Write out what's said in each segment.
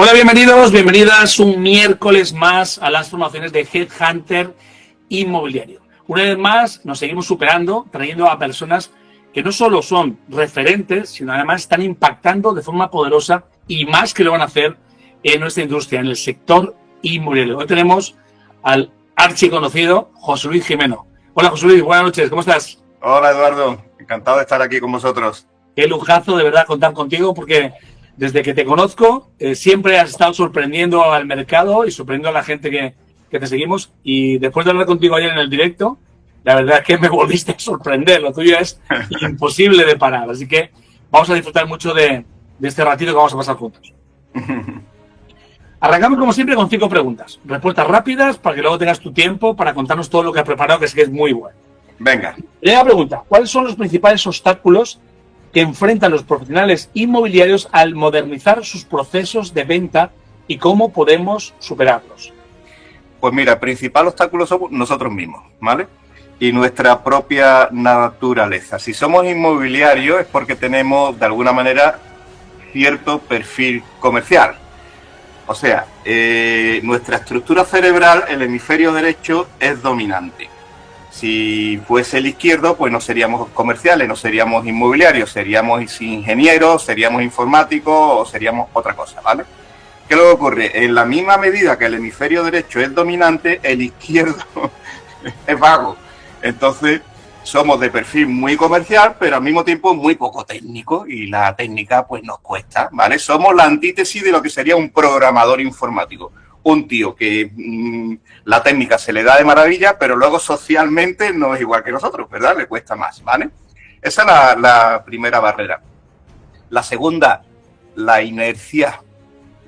Hola, bienvenidos, bienvenidas un miércoles más a las formaciones de Headhunter Inmobiliario. Una vez más nos seguimos superando, trayendo a personas que no solo son referentes, sino además están impactando de forma poderosa y más que lo van a hacer en nuestra industria, en el sector inmobiliario. Hoy tenemos al archiconocido José Luis Jimeno. Hola José Luis, buenas noches, ¿cómo estás? Hola Eduardo, encantado de estar aquí con vosotros. Qué lujazo de verdad contar contigo porque desde que te conozco siempre has estado sorprendiendo al mercado y sorprendiendo a la gente que te seguimos, y después de hablar contigo ayer en el directo, la verdad es que me volviste a sorprender. Lo tuyo es imposible de parar, así que vamos a disfrutar mucho de este ratito que vamos a pasar juntos. Arrancamos como siempre con 5 preguntas, respuestas rápidas para que luego tengas tu tiempo para contarnos todo lo que has preparado, que sé que es muy bueno. Venga. Primera pregunta, ¿cuáles son los principales obstáculos que enfrentan los profesionales inmobiliarios al modernizar sus procesos de venta y cómo podemos superarlos? Pues mira, el principal obstáculo somos nosotros mismos, ¿vale? Y nuestra propia naturaleza. Si somos inmobiliarios es porque tenemos, de alguna manera, cierto perfil comercial. O sea, nuestra estructura cerebral, el hemisferio derecho, es dominante. Si fuese el izquierdo, pues no seríamos comerciales, no seríamos inmobiliarios, seríamos ingenieros, seríamos informáticos o seríamos otra cosa, ¿vale? ¿Qué es lo que ocurre? En la misma medida que el hemisferio derecho es dominante, el izquierdo es vago. Entonces, somos de perfil muy comercial, pero al mismo tiempo muy poco técnico, y la técnica pues nos cuesta, ¿vale? Somos la antítesis de lo que sería un programador informático. Un tío que la técnica se le da de maravilla, pero luego socialmente no es igual que nosotros, ¿verdad? Le cuesta más, ¿vale? Esa es la primera barrera. La segunda, la inercia.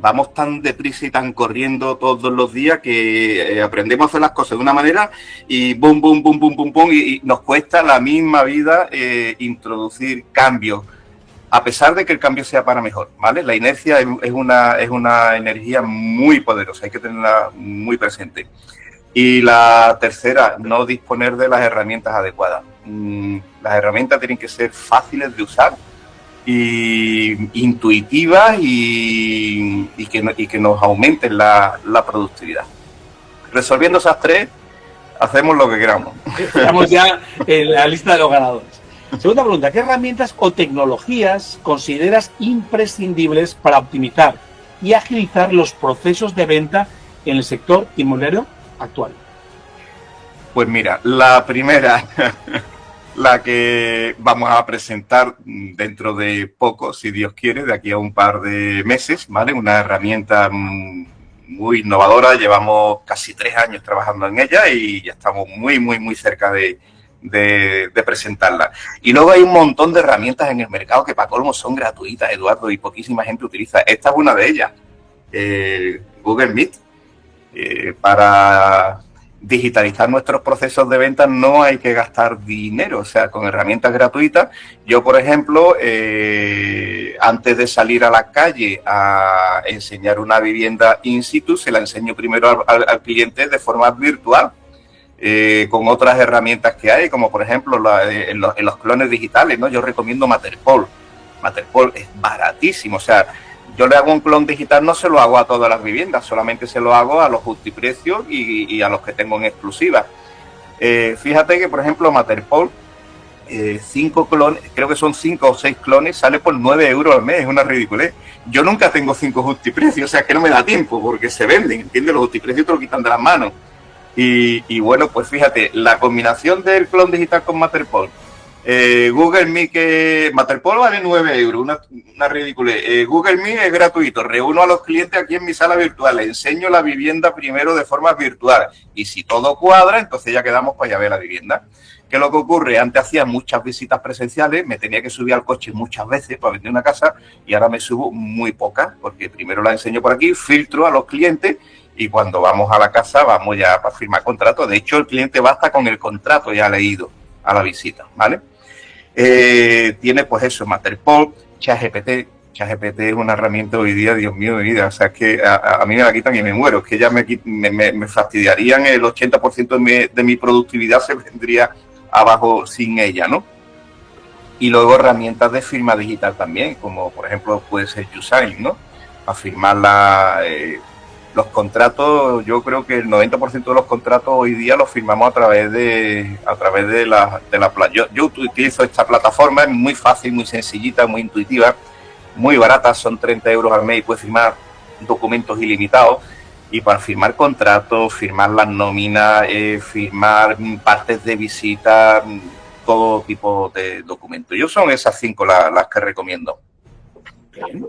Vamos tan deprisa y tan corriendo todos los días que aprendemos a hacer las cosas de una manera y bum, bum, bum, bum, bum, bum, y nos cuesta la misma vida introducir cambios, a pesar de que el cambio sea para mejor, ¿vale? La inercia es una energía muy poderosa, hay que tenerla muy presente. Y la tercera, no disponer de las herramientas adecuadas. Las herramientas tienen que ser fáciles de usar y intuitivas y que nos aumenten la productividad. Resolviendo esas tres, hacemos lo que queramos. Estamos ya en la lista de los ganadores. Segunda pregunta, ¿qué herramientas o tecnologías consideras imprescindibles para optimizar y agilizar los procesos de venta en el sector inmobiliario actual? Pues mira, la primera, la que vamos a presentar dentro de poco, si Dios quiere, de aquí a un par de meses, ¿vale? Una herramienta muy innovadora, llevamos casi 3 años trabajando en ella y ya estamos muy cerca de presentarla. Y luego hay un montón de herramientas en el mercado que para colmo son gratuitas, Eduardo, y poquísima gente utiliza. Esta es una de ellas, Google Meet. Para digitalizar nuestros procesos de venta no hay que gastar dinero, o sea, con herramientas gratuitas. Yo, por ejemplo, antes de salir a la calle a enseñar una vivienda in situ, se la enseño primero al cliente de forma virtual. Con otras herramientas que hay, como por ejemplo en los clones digitales, ¿no? Yo recomiendo Matterport. Matterport es baratísimo, o sea, yo le hago un clon digital, no se lo hago a todas las viviendas, solamente se lo hago a los justiprecios y a los que tengo en exclusiva. Fíjate que, por ejemplo, Matterport, 5 clones, creo que son 5 o 6 clones, sale por 9 euros al mes, es una ridiculez. Yo nunca tengo 5 justiprecios, o sea, que no me da tiempo, porque se venden, ¿entiendes? Los justiprecios te lo quitan de las manos. Y bueno, pues fíjate, la combinación del clon digital con Matterport, Google Meet, que Matterport vale 9 euros, una ridiculez. Google Meet es gratuito, reúno a los clientes aquí en mi sala virtual, les enseño la vivienda primero de forma virtual y si todo cuadra, entonces ya quedamos para ya ver la vivienda. ¿Qué es lo que ocurre? Antes hacía muchas visitas presenciales, me tenía que subir al coche muchas veces para vender una casa y ahora me subo muy pocas, porque primero la enseño por aquí, filtro a los clientes y cuando vamos a la casa vamos ya para firmar contrato. De hecho, el cliente va hasta con el contrato ya leído a la visita, ¿vale? Tiene pues eso, Matterport, ChatGPT. ChatGPT es una herramienta hoy día, Dios mío de vida, o sea, es que a mí me la quitan y me muero, es que ya me fastidiarían, el 80% de mi productividad se vendría abajo sin ella, ¿no? Y luego herramientas de firma digital también, como por ejemplo puede ser YouSign, ¿no? a firmar los contratos. Yo creo que el 90% de los contratos hoy día los firmamos a través de la yo utilizo esta plataforma, es muy fácil, muy sencillita, muy intuitiva, muy barata, son 30 euros al mes y puedes firmar documentos ilimitados. Y para firmar contratos, firmar las nóminas, firmar partes de visita, todo tipo de documentos. Yo son esas 5 las que recomiendo. Bien.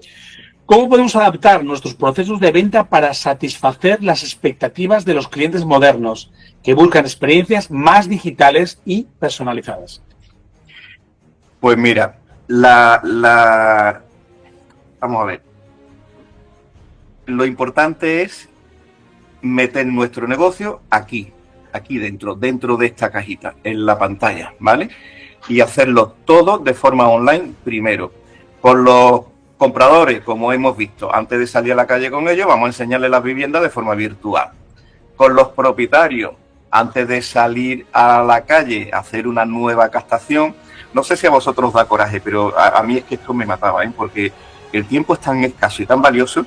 ¿Cómo podemos adaptar nuestros procesos de venta para satisfacer las expectativas de los clientes modernos que buscan experiencias más digitales y personalizadas? Pues mira, vamos a ver. Lo importante es meter nuestro negocio aquí dentro de esta cajita, en la pantalla, ¿vale? Y hacerlo todo de forma online primero. Con los compradores, como hemos visto, antes de salir a la calle con ellos, vamos a enseñarles las viviendas de forma virtual. Con los propietarios, antes de salir a la calle, hacer una nueva captación. No sé si a vosotros da coraje, pero a mí es que esto me mataba, ¿eh? Porque el tiempo es tan escaso y tan valioso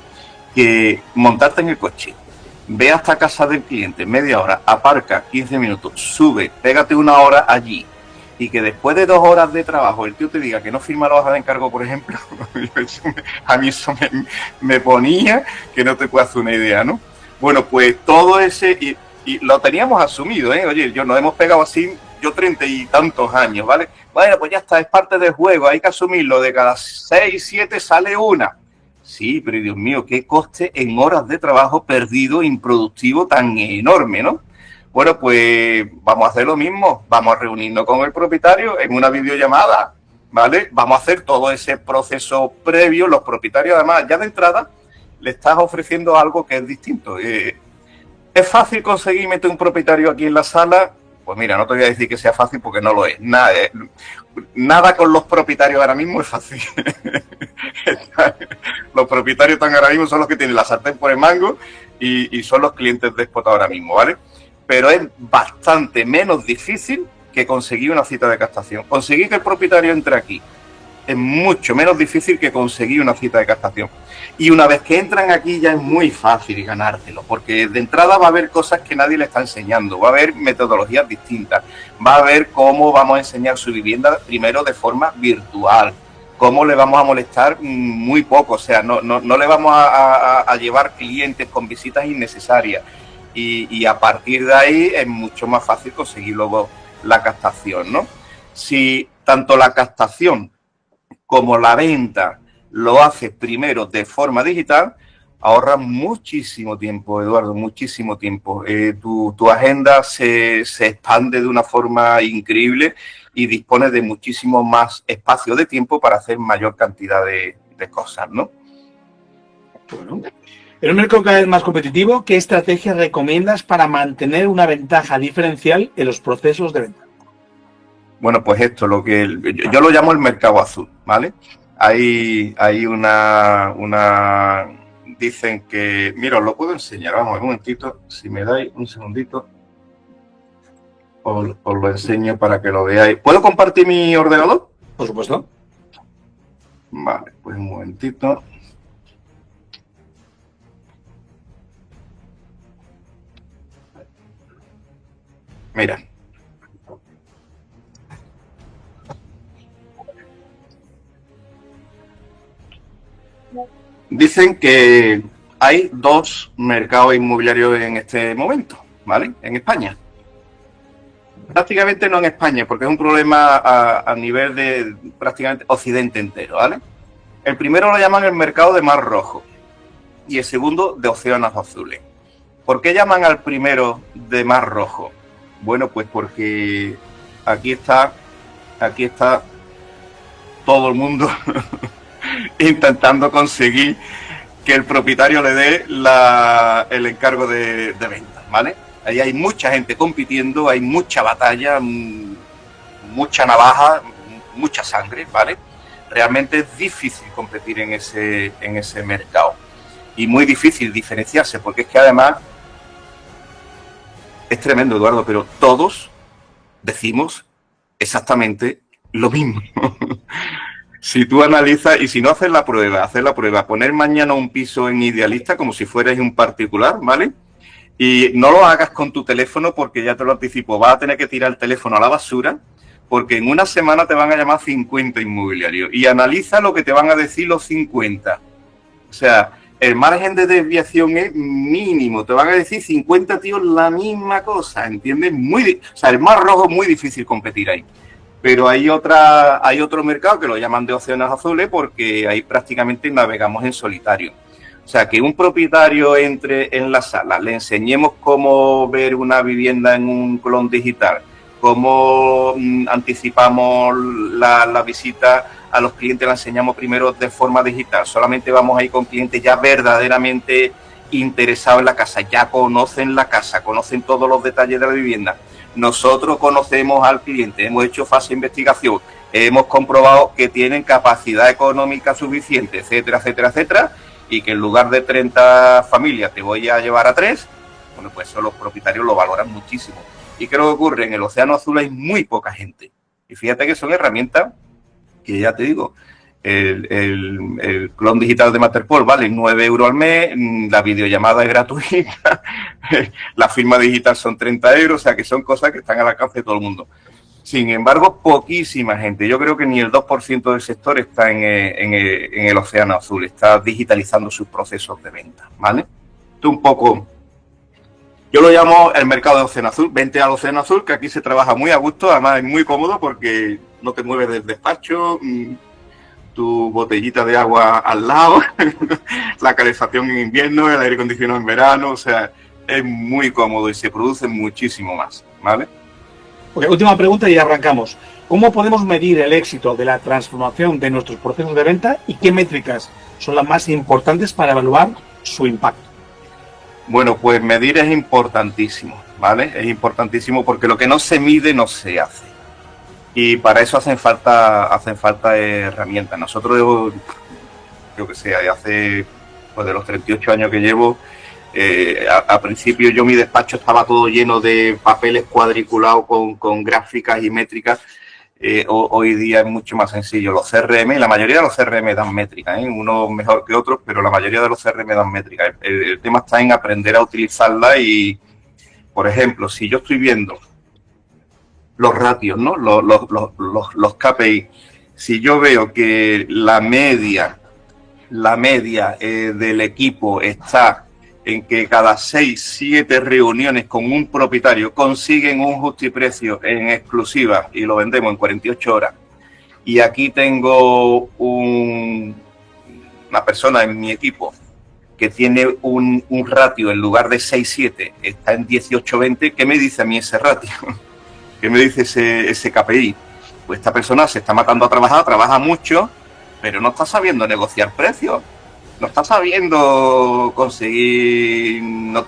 que montarte en el coche, ve hasta casa del cliente, media hora, aparca 15 minutos, sube, pégate una hora allí y que después de 2 horas de trabajo el tío te diga que no firma la hoja de encargo, por ejemplo, a mí eso me ponía que no te puedo hacer una idea, ¿no? Bueno, pues todo ese, y lo teníamos asumido, ¿eh? Oye, nos hemos pegado así, yo 30 y tantos años, ¿vale? Bueno, pues ya está, es parte del juego, hay que asumirlo, de cada 6, 7 sale una. Sí, pero Dios mío, qué coste en horas de trabajo perdido, improductivo tan enorme, ¿no? Bueno, pues vamos a hacer lo mismo, vamos a reunirnos con el propietario en una videollamada, ¿vale? Vamos a hacer todo ese proceso previo. Los propietarios, además, ya de entrada, le estás ofreciendo algo que es distinto. ¿Es fácil conseguir meter un propietario aquí en la sala? Pues mira, no te voy a decir que sea fácil porque no lo es. Nada con los propietarios ahora mismo es fácil. Los propietarios están ahora mismo son los que tienen la sartén por el mango y son los clientes déspotas ahora mismo, ¿vale? Pero es bastante menos difícil que conseguir una cita de captación. Conseguir que el propietario entre aquí es mucho menos difícil que conseguir una cita de captación. Y una vez que entran aquí ya es muy fácil ganártelo, porque de entrada va a haber cosas que nadie le está enseñando, va a haber metodologías distintas, va a ver cómo vamos a enseñar su vivienda primero de forma virtual, cómo le vamos a molestar muy poco, o sea, no le vamos a llevar clientes con visitas innecesarias. Y a partir de ahí es mucho más fácil conseguir luego la captación, ¿no? Si tanto la captación como la venta lo haces primero de forma digital, ahorras muchísimo tiempo, Eduardo, muchísimo tiempo. Tu agenda se expande de una forma increíble y dispones de muchísimo más espacio de tiempo para hacer mayor cantidad de cosas, ¿no? Bueno. En un mercado cada vez más competitivo, ¿qué estrategias recomiendas para mantener una ventaja diferencial en los procesos de venta? Bueno, pues esto, yo lo llamo el mercado azul, ¿vale? Hay una dicen que, mira, os lo puedo enseñar, vamos, un momentito, si me dais un segundito, os lo enseño para que lo veáis. ¿Puedo compartir mi ordenador? Por supuesto. Vale, pues un momentito. Mira. Dicen que hay 2 mercados inmobiliarios en este momento, ¿vale? En España. Prácticamente no en España, porque es un problema a nivel de prácticamente Occidente entero, ¿vale? El primero lo llaman el mercado de Mar Rojo y el segundo de Océanos Azules. ¿Por qué llaman al primero de Mar Rojo? Bueno, pues porque aquí está todo el mundo intentando conseguir que el propietario le dé el encargo de venta, ¿vale? Ahí hay mucha gente compitiendo, hay mucha batalla, mucha navaja, mucha sangre, ¿vale? Realmente es difícil competir en ese mercado y muy difícil diferenciarse, porque es que además es tremendo, Eduardo, pero todos decimos exactamente lo mismo. Si tú analizas, y si no haces la prueba, poner mañana un piso en Idealista como si fueras un particular, ¿vale? Y no lo hagas con tu teléfono porque ya te lo anticipo, vas a tener que tirar el teléfono a la basura porque en una semana te van a llamar 50 inmobiliarios y analiza lo que te van a decir los 50. O sea, el margen de desviación es mínimo, te van a decir 50 tíos la misma cosa, ¿entiendes? O sea, el mar rojo es muy difícil competir ahí. Pero hay otro mercado que lo llaman de océanos azules porque ahí prácticamente navegamos en solitario. O sea, que un propietario entre en la sala, le enseñemos cómo ver una vivienda en un clon digital, cómo anticipamos la visita a los clientes, la enseñamos primero de forma digital. Solamente vamos a ir con clientes ya verdaderamente interesados en la casa, ya conocen la casa, conocen todos los detalles de la vivienda. Nosotros conocemos al cliente, hemos hecho fase de investigación, hemos comprobado que tienen capacidad económica suficiente, etcétera, etcétera, etcétera, y que en lugar de 30 familias te voy a llevar a 3, bueno, pues eso los propietarios lo valoran muchísimo. ¿Y qué es lo que ocurre? En el Océano Azul hay muy poca gente. Y fíjate que son herramientas que ya te digo, el clon digital de Matterport vale 9 euros al mes, la videollamada es gratuita, la firma digital son 30 euros, o sea que son cosas que están al alcance de todo el mundo. Sin embargo, poquísima gente. Yo creo que ni el 2% del sector está en el Océano Azul, está digitalizando sus procesos de venta, ¿vale? Esto un poco, yo lo llamo el mercado de Océano Azul. Vente al Océano Azul, que aquí se trabaja muy a gusto, además es muy cómodo porque no te mueves del despacho, tu botellita de agua al lado, la calefacción en invierno, el aire acondicionado en verano, o sea, es muy cómodo y se produce muchísimo más, ¿vale? Okay, última pregunta y arrancamos. ¿Cómo podemos medir el éxito de la transformación de nuestros procesos de venta y qué métricas son las más importantes para evaluar su impacto? Bueno, pues medir es importantísimo, ¿vale? Es importantísimo porque lo que no se mide no se hace. Y para eso hacen falta herramientas. Nosotros, yo que sé, hace pues de los 38 años que llevo, a principio mi despacho estaba todo lleno de papeles cuadriculados con gráficas y métricas. Hoy día es mucho más sencillo. Los CRM, la mayoría de los CRM dan métricas, unos mejor que otros, pero la mayoría de los CRM dan métricas. El tema está en aprender a utilizarla y, por ejemplo, si yo estoy viendo los ratios, ¿no? Los KPI, si yo veo que la media del equipo está en que cada 6, 7 reuniones con un propietario consiguen un justiprecio en exclusiva y lo vendemos en 48 horas. Y aquí tengo una persona en mi equipo que tiene un ratio en lugar de 6, 7, está en 18, 20. ¿Qué me dice a mí ese ratio? ¿Qué me dice ese KPI? Pues esta persona se está matando a trabajar, trabaja mucho, pero no está sabiendo negociar precios. No está sabiendo conseguir, no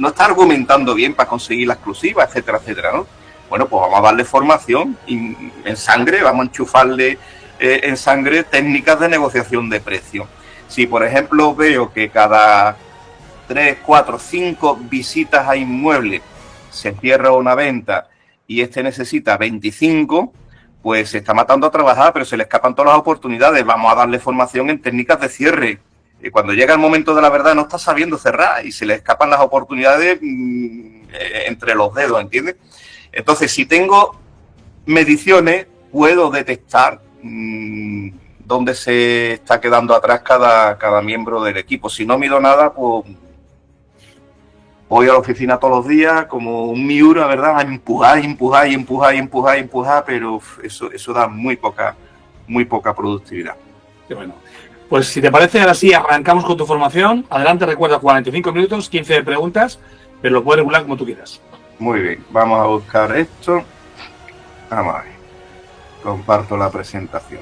está argumentando bien para conseguir la exclusiva, etcétera, etcétera, ¿no? Bueno, pues vamos a darle formación en sangre, vamos a enchufarle en sangre técnicas de negociación de precio. Si, por ejemplo, veo que cada 3, 4, 5 visitas a inmuebles se cierra una venta y necesita 25, pues se está matando a trabajar, pero se le escapan todas las oportunidades. Vamos a darle formación en técnicas de cierre. Cuando llega el momento de la verdad no está sabiendo cerrar y se le escapan las oportunidades entre los dedos, ¿entiendes? Entonces, si tengo mediciones, puedo detectar dónde se está quedando atrás cada miembro del equipo. Si no mido nada, pues voy a la oficina todos los días como un miura, ¿verdad? A empujar, pero eso da muy poca productividad. Qué bueno. Pues si te parece, ahora sí, arrancamos con tu formación. Adelante, recuerda, 45 minutos, 15 de preguntas, pero lo puedes regular como tú quieras. Muy bien, vamos a buscar esto. Vamos a ver. Comparto la presentación.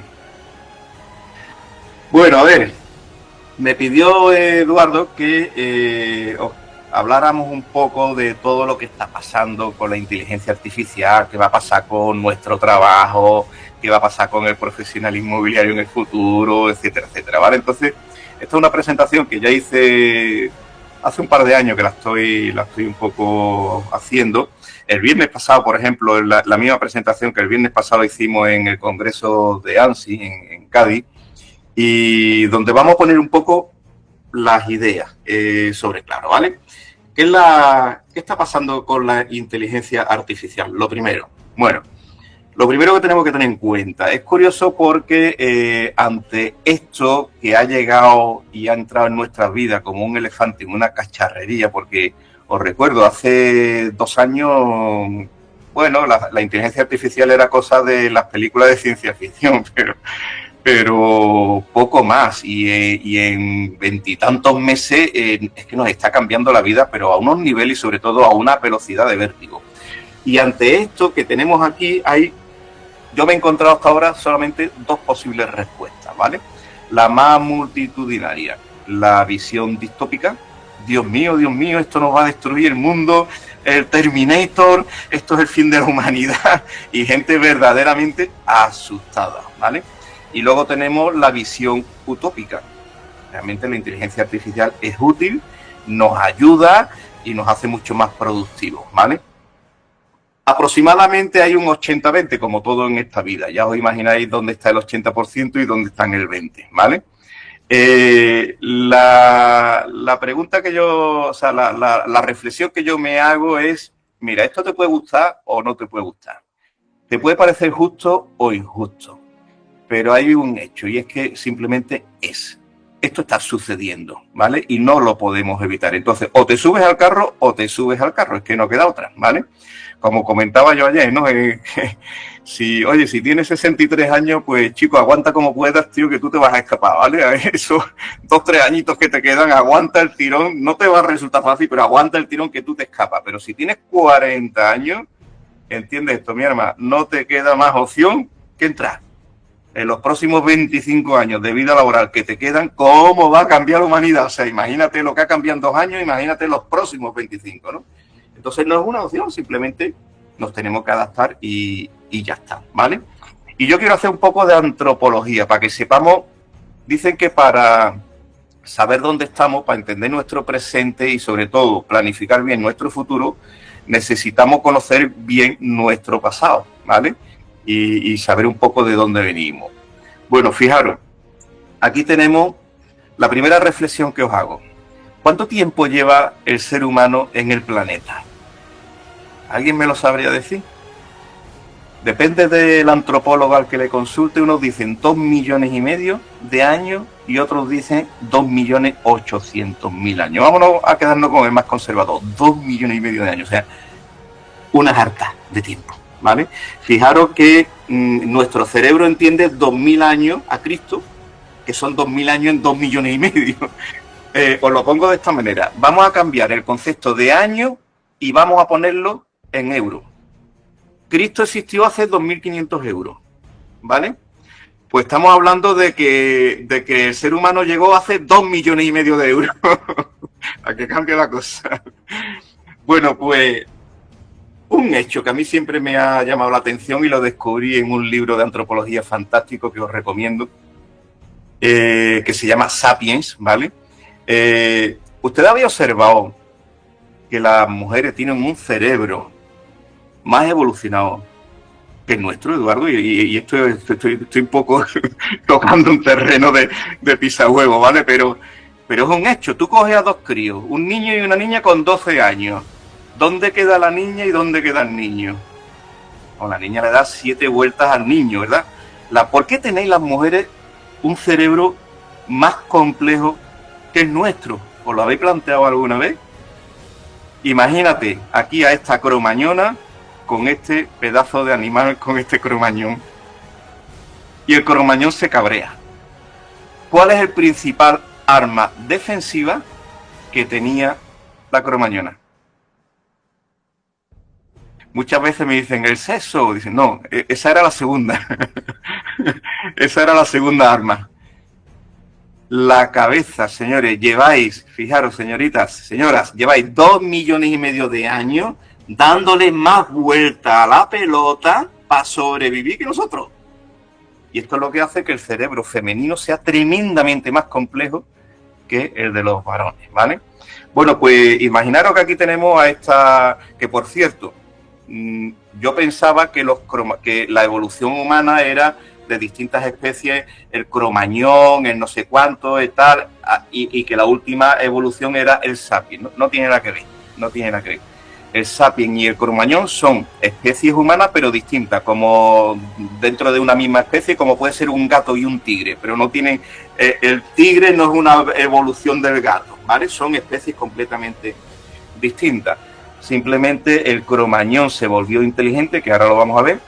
Bueno, a ver. Me pidió Eduardo que habláramos un poco de todo lo que está pasando con la inteligencia artificial, qué va a pasar con nuestro trabajo, qué va a pasar con el profesionalismo inmobiliario en el futuro, etcétera, etcétera, ¿vale? Entonces, esta es una presentación que ya hice hace un par de años que la estoy un poco haciendo. El viernes pasado, por ejemplo, la misma presentación que el viernes pasado hicimos en el Congreso de ANSI, en Cádiz, y donde vamos a poner un poco las ideas sobre Claro, ¿vale? ¿Qué está pasando con la inteligencia artificial? Lo primero que tenemos que tener en cuenta, es curioso porque ante esto que ha llegado y ha entrado en nuestras vidas como un elefante en una cacharrería, porque os recuerdo, hace 2 años, bueno, la inteligencia artificial era cosa de las películas de ciencia ficción, pero poco más, y en 20 y tantos meses es que nos está cambiando la vida, pero a unos niveles y sobre todo a una velocidad de vértigo. Y ante esto que tenemos aquí, yo me he encontrado hasta ahora solamente 2 posibles respuestas, ¿vale? La más multitudinaria, la visión distópica. Dios mío, esto nos va a destruir el mundo, el Terminator, esto es el fin de la humanidad, y gente verdaderamente asustada, ¿vale? Y luego tenemos la visión utópica. Realmente la inteligencia artificial es útil, nos ayuda y nos hace mucho más productivos, ¿vale? Aproximadamente hay un 80-20, como todo en esta vida. Ya os imagináis dónde está el 80% y dónde está en el 20%, ¿vale? La pregunta que yo, o sea, la reflexión que yo me hago es, mira, esto te puede gustar o no te puede gustar. Te puede parecer justo o injusto. Pero hay un hecho, y es que simplemente es. Esto está sucediendo, ¿vale? Y no lo podemos evitar. Entonces, o te subes al carro o te subes al carro. Es que no queda otra, ¿vale? Como comentaba yo ayer, ¿no? Si tienes 63 años, pues, chico, aguanta como puedas, tío, que tú te vas a escapar, ¿vale? Esos 2-3 añitos que te quedan, aguanta el tirón. No te va a resultar fácil, pero aguanta el tirón que tú te escapas. Pero si tienes 40 años, ¿entiendes esto, mi hermano? No te queda más opción que entrar. En los próximos 25 años de vida laboral que te quedan, ¿cómo va a cambiar la humanidad? O sea, imagínate lo que ha cambiado en 2 años, imagínate los próximos 25, ¿no? Entonces no es una opción, simplemente nos tenemos que adaptar y ya está, ¿vale? Y yo quiero hacer un poco de antropología para que sepamos, dicen que para saber dónde estamos, para entender nuestro presente y sobre todo planificar bien nuestro futuro, necesitamos conocer bien nuestro pasado, ¿vale? Y saber un poco de dónde venimos. Bueno, fijaros, aquí tenemos la primera reflexión que os hago. ¿Cuánto tiempo lleva el ser humano en el planeta? ¿Alguien me lo sabría decir? Depende del antropólogo al que le consulte. Unos dicen 2,5 millones de años y otros dicen 2,800,000 años. Vámonos a quedarnos con el más conservador, 2,5 millones de años. O sea, una jarta de tiempo, ¿vale? Fijaros que nuestro cerebro entiende 2.000 años a Cristo, que son 2.000 años en 2,5 millones. Os lo pongo de esta manera. Vamos a cambiar el concepto de año y vamos a ponerlo en euros. Cristo existió hace 2.500 euros, ¿vale? Pues estamos hablando de que el ser humano llegó hace 2,5 millones de euros. A que cambie la cosa. Bueno, pues un hecho que a mí siempre me ha llamado la atención y lo descubrí en un libro de antropología fantástico que os recomiendo, que se llama Sapiens, ¿vale? Usted había observado que las mujeres tienen un cerebro más evolucionado que el nuestro, Eduardo, y esto estoy un poco tocando un terreno de pisahuevo, ¿vale? Pero es un hecho. Tú coges a 2 críos, un niño y una niña con 12 años. ¿Dónde queda la niña y dónde queda el niño? O la niña le da 7 vueltas al niño, ¿verdad? ¿Por qué tenéis las mujeres un cerebro más complejo que el nuestro? ¿Os lo habéis planteado alguna vez? Imagínate aquí a esta cromañona con este pedazo de animal, con este cromañón. Y el cromañón se cabrea. ¿Cuál es el principal arma defensiva que tenía la cromañona? Muchas veces me dicen, el sexo. Dicen, no, esa era la segunda. Esa era la segunda arma. La cabeza, señores. Lleváis, fijaros, señoritas, señoras, lleváis 2,5 millones de años dándole más vuelta a la pelota para sobrevivir que nosotros. Y esto es lo que hace que el cerebro femenino sea tremendamente más complejo que el de los varones, ¿vale? Bueno, pues imaginaros que aquí tenemos a esta, que por cierto, yo pensaba que la evolución humana era de distintas especies, el cromañón, el no sé cuánto y tal, y que la última evolución era el sapiens. No tiene nada que ver, no tiene nada que ver. El sapiens y el cromañón son especies humanas pero distintas, como dentro de una misma especie, como puede ser un gato y un tigre, pero no tienen, el tigre no es una evolución del gato, ¿vale? Son especies completamente distintas. Simplemente el cromañón se volvió inteligente, que ahora lo vamos a ver,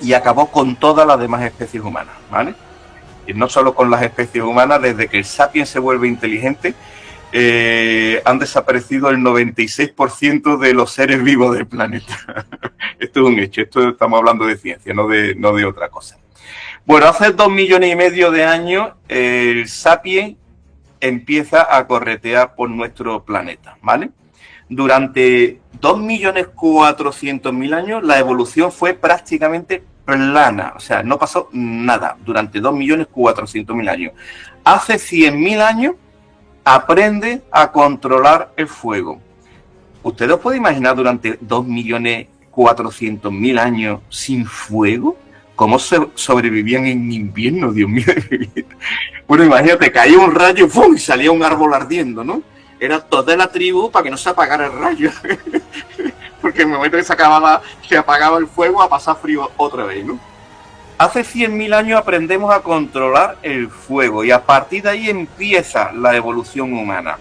y acabó con todas las demás especies humanas, ¿vale? Y no solo con las especies humanas, desde que el sapiens se vuelve inteligente, han desaparecido el 96% de los seres vivos del planeta. Esto es un hecho, esto estamos hablando de ciencia, no de otra cosa. Bueno, hace 2,5 millones de años el sapiens empieza a corretear por nuestro planeta, ¿vale? Durante 2.400.000 años la evolución fue prácticamente plana, o sea, no pasó nada durante 2.400.000 años. Hace 100.000 años aprende a controlar el fuego. ¿Ustedes os pueden imaginar durante 2.400.000 años sin fuego? ¿Cómo sobrevivían en invierno, Dios mío? Bueno, imagínate, caía un rayo ¡pum! Y salía un árbol ardiendo, ¿no? Era toda la tribu para que no se apagara el rayo. Porque en el momento que se apagaba el fuego, a pasar frío otra vez, ¿no? Hace 100.000 años aprendemos a controlar el fuego y a partir de ahí empieza la evolución humana.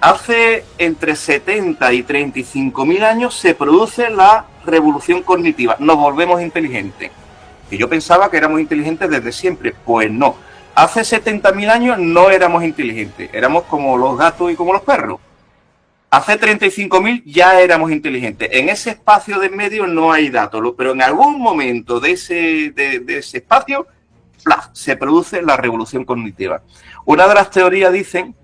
Hace entre 70 y 35.000 años se produce la revolución cognitiva. Nos volvemos inteligentes. Y yo pensaba que éramos inteligentes desde siempre. Pues no. Hace 70.000 años no éramos inteligentes. Éramos como los gatos y como los perros. Hace 35.000 ya éramos inteligentes. En ese espacio de en medio no hay datos, pero en algún momento de ese espacio se produce la revolución cognitiva. Una de las teorías dicen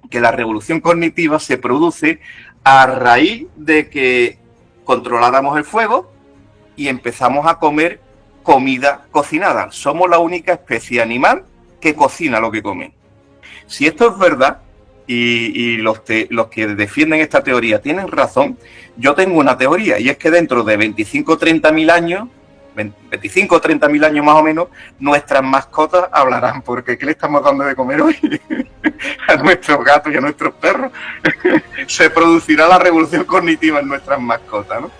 que la revolución cognitiva se produce a raíz de que controláramos el fuego y empezamos a comer comida cocinada. Somos la única especie animal que cocina lo que come. Si esto es verdad, y los que defienden esta teoría tienen razón, yo tengo una teoría, y es que dentro de 25 o 30.000 años, 25 o 30.000 años más o menos, nuestras mascotas hablarán, porque ¿qué le estamos dando de comer hoy? A nuestros gatos y a nuestros perros. Se producirá la revolución cognitiva en nuestras mascotas, ¿no?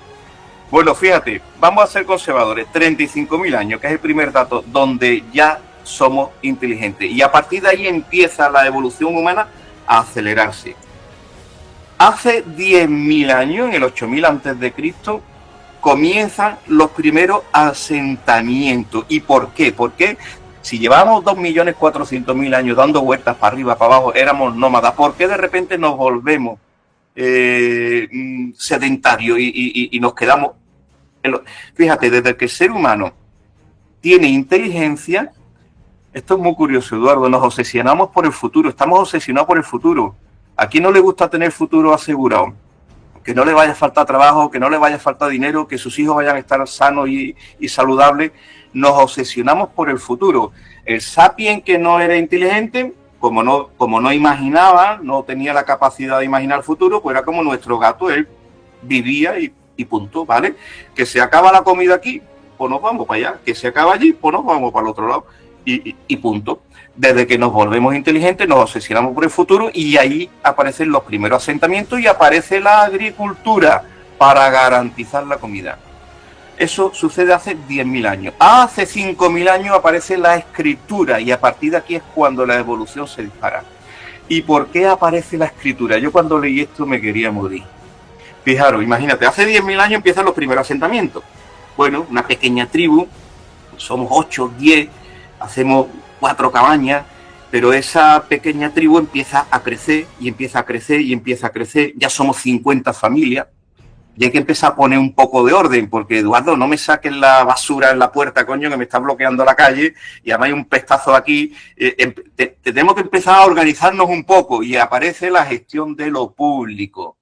Bueno, fíjate, vamos a ser conservadores, 35.000 años, que es el primer dato donde ya somos inteligentes, y a partir de ahí empieza la evolución humana a acelerarse. Hace 10.000 años, en el 8.000 antes de Cristo, comienzan los primeros asentamientos. ¿Y por qué? Porque si llevábamos 2.400.000 años dando vueltas para arriba, para abajo, éramos nómadas, ¿por qué de repente nos volvemos sedentarios y nos quedamos? Fíjate, desde que el ser humano tiene inteligencia, esto es muy curioso, Eduardo, nos obsesionamos por el futuro, estamos obsesionados por el futuro. ¿A quién no le gusta tener futuro asegurado? Que no le vaya a faltar trabajo, que no le vaya a faltar dinero, que sus hijos vayan a estar sanos y saludables. Nos obsesionamos por el futuro. El sapiens, que no era inteligente, como no imaginaba, no tenía la capacidad de imaginar el futuro, pues era como nuestro gato, él vivía y punto, ¿vale? Que se acaba la comida aquí, pues nos vamos para allá. Que se acaba allí, pues nos vamos para el otro lado. Y punto. Desde que nos volvemos inteligentes, nos obsesionamos por el futuro y ahí aparecen los primeros asentamientos y aparece la agricultura para garantizar la comida. Eso sucede hace 10.000 años. Hace 5.000 años aparece la escritura y a partir de aquí es cuando la evolución se dispara. ¿Y por qué aparece la escritura? Yo cuando leí esto me quería morir. Fijaros, imagínate, hace 10.000 años empiezan los primeros asentamientos. Bueno, una pequeña tribu, somos 8, 10, hacemos 4 cabañas, pero esa pequeña tribu empieza a crecer y empieza a crecer y empieza a crecer. Ya somos 50 familias y hay que empezar a poner un poco de orden, porque Eduardo, no me saques la basura en la puerta, coño, que me está bloqueando la calle y además hay un pestazo aquí. Tenemos que empezar a organizarnos un poco y aparece la gestión de lo público.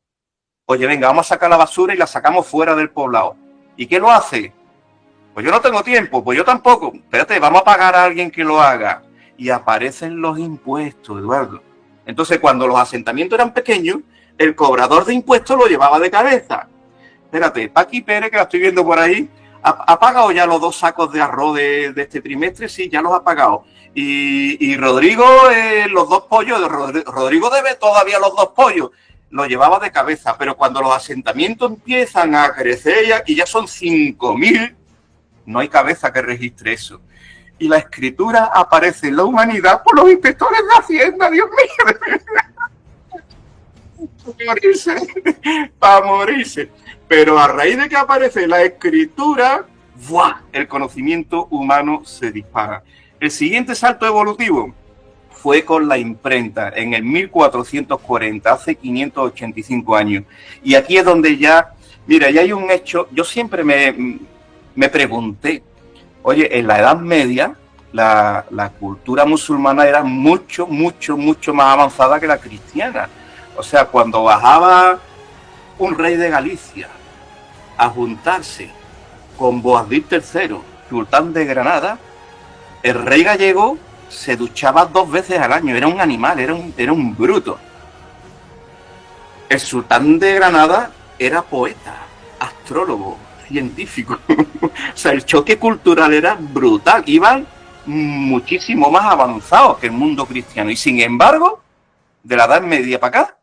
Oye, venga, vamos a sacar la basura y la sacamos fuera del poblado. ¿Y qué lo hace? Pues yo no tengo tiempo, pues yo tampoco. Espérate, vamos a pagar a alguien que lo haga. Y aparecen los impuestos, Eduardo. Entonces, cuando los asentamientos eran pequeños, el cobrador de impuestos lo llevaba de cabeza. Espérate, Paqui Pérez, que la estoy viendo por ahí, ¿ha pagado ya los 2 sacos de arroz de este trimestre? Sí, ya los ha pagado. Y Rodrigo, los 2 pollos, Rodrigo debe todavía los 2 pollos. Lo llevaba de cabeza, pero cuando los asentamientos empiezan a crecer y ya son 5.000, no hay cabeza que registre eso. Y la escritura aparece en la humanidad por los inspectores de Hacienda, Dios mío. Para morirse. Pero a raíz de que aparece la escritura, ¡buah!, el conocimiento humano se dispara. El siguiente salto evolutivo fue con la imprenta en el 1440, hace 585 años. Y aquí es donde ya, mira, ya hay un hecho. Yo siempre me pregunté, oye, en la Edad Media la cultura musulmana era mucho más avanzada que la cristiana. O sea, cuando bajaba un rey de Galicia a juntarse con Boabdil III, sultán de Granada, el rey gallego se duchaba 2 veces al año. Era un animal, era un bruto. El sultán de Granada era poeta, astrólogo, científico. O sea, el choque cultural era brutal. Iban muchísimo más avanzados que el mundo cristiano. Y sin embargo, de la Edad Media para acá,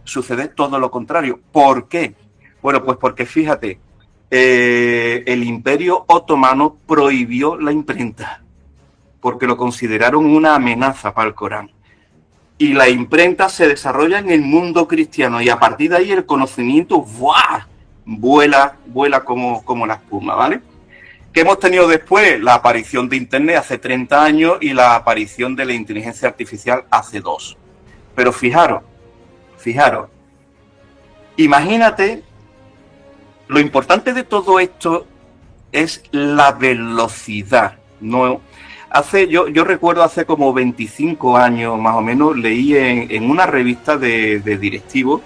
sucede todo lo contrario. ¿Por qué? Bueno, pues porque fíjate, el Imperio Otomano prohibió la imprenta porque lo consideraron una amenaza para el Corán. Y la imprenta se desarrolla en el mundo cristiano y a partir de ahí el conocimiento ¡buah!, vuela como la espuma, ¿vale? ¿Qué hemos tenido después? La aparición de Internet hace 30 años y la aparición de la inteligencia artificial hace 2. Pero fijaros, imagínate, lo importante de todo esto es la velocidad, ¿no? Yo recuerdo hace como 25 años más o menos, leí en una revista de directivos,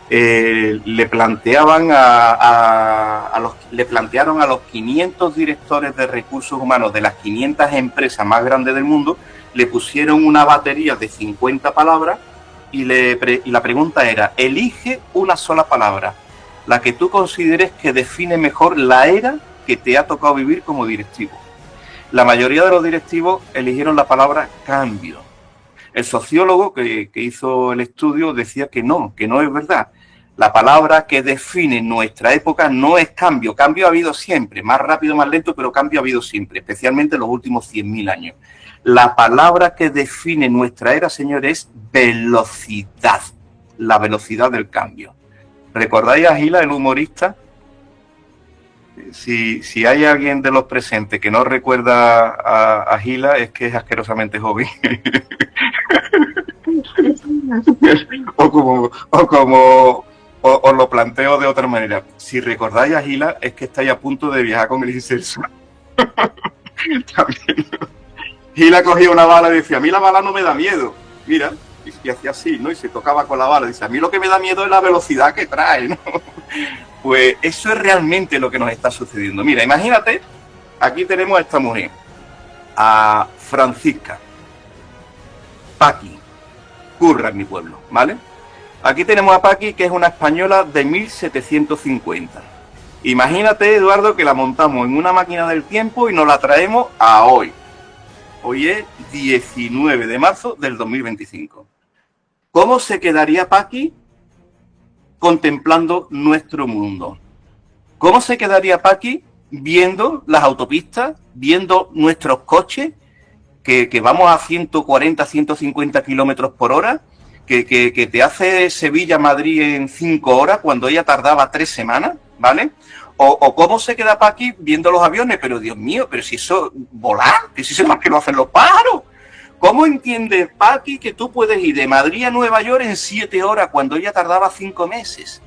le plantearon a los 500 directores de recursos humanos de las 500 empresas más grandes del mundo, le pusieron una batería de 50 palabras y la pregunta era, elige una sola palabra, la que tú consideres que define mejor la era que te ha tocado vivir como directivo. La mayoría de los directivos eligieron la palabra cambio. El sociólogo que hizo el estudio decía que no es verdad. La palabra que define nuestra época no es cambio. Cambio ha habido siempre, más rápido, más lento, pero cambio ha habido siempre, especialmente en los últimos 100.000 años. La palabra que define nuestra era, señores, es velocidad. La velocidad del cambio. ¿Recordáis a Gila, el humorista? Si hay alguien de los presentes que no recuerda a Gila, es que es asquerosamente joven. os lo planteo de otra manera. Si recordáis a Gila, es que estáis a punto de viajar con el incenso. También. Gila cogía una bala y decía, a mí la bala no me da miedo. Mira, y hacía así, ¿no? Y se tocaba con la bala. Dice, a mí lo que me da miedo es la velocidad que trae, ¿no? Pues eso es realmente lo que nos está sucediendo. Mira, imagínate, aquí tenemos a esta mujer, a Francisca, Paqui, Curra en mi pueblo, ¿vale? Aquí tenemos a Paqui, que es una española de 1750. Imagínate, Eduardo, que la montamos en una máquina del tiempo y nos la traemos a hoy. Hoy es 19 de marzo del 2025. ¿Cómo se quedaría Paqui contemplando nuestro mundo? ¿Cómo se quedaría Paqui viendo las autopistas, viendo nuestros coches, que vamos a 140, 150 kilómetros por hora, que te hace Sevilla-Madrid en 5 horas cuando ella tardaba 3 semanas, ¿vale? O cómo se queda Paqui viendo los aviones, pero Dios mío, pero si eso volar, que si eso es más que lo hacen los pájaros. ¿Cómo entiende Paqui que tú puedes ir de Madrid a Nueva York en 7 horas cuando ella tardaba 5 meses?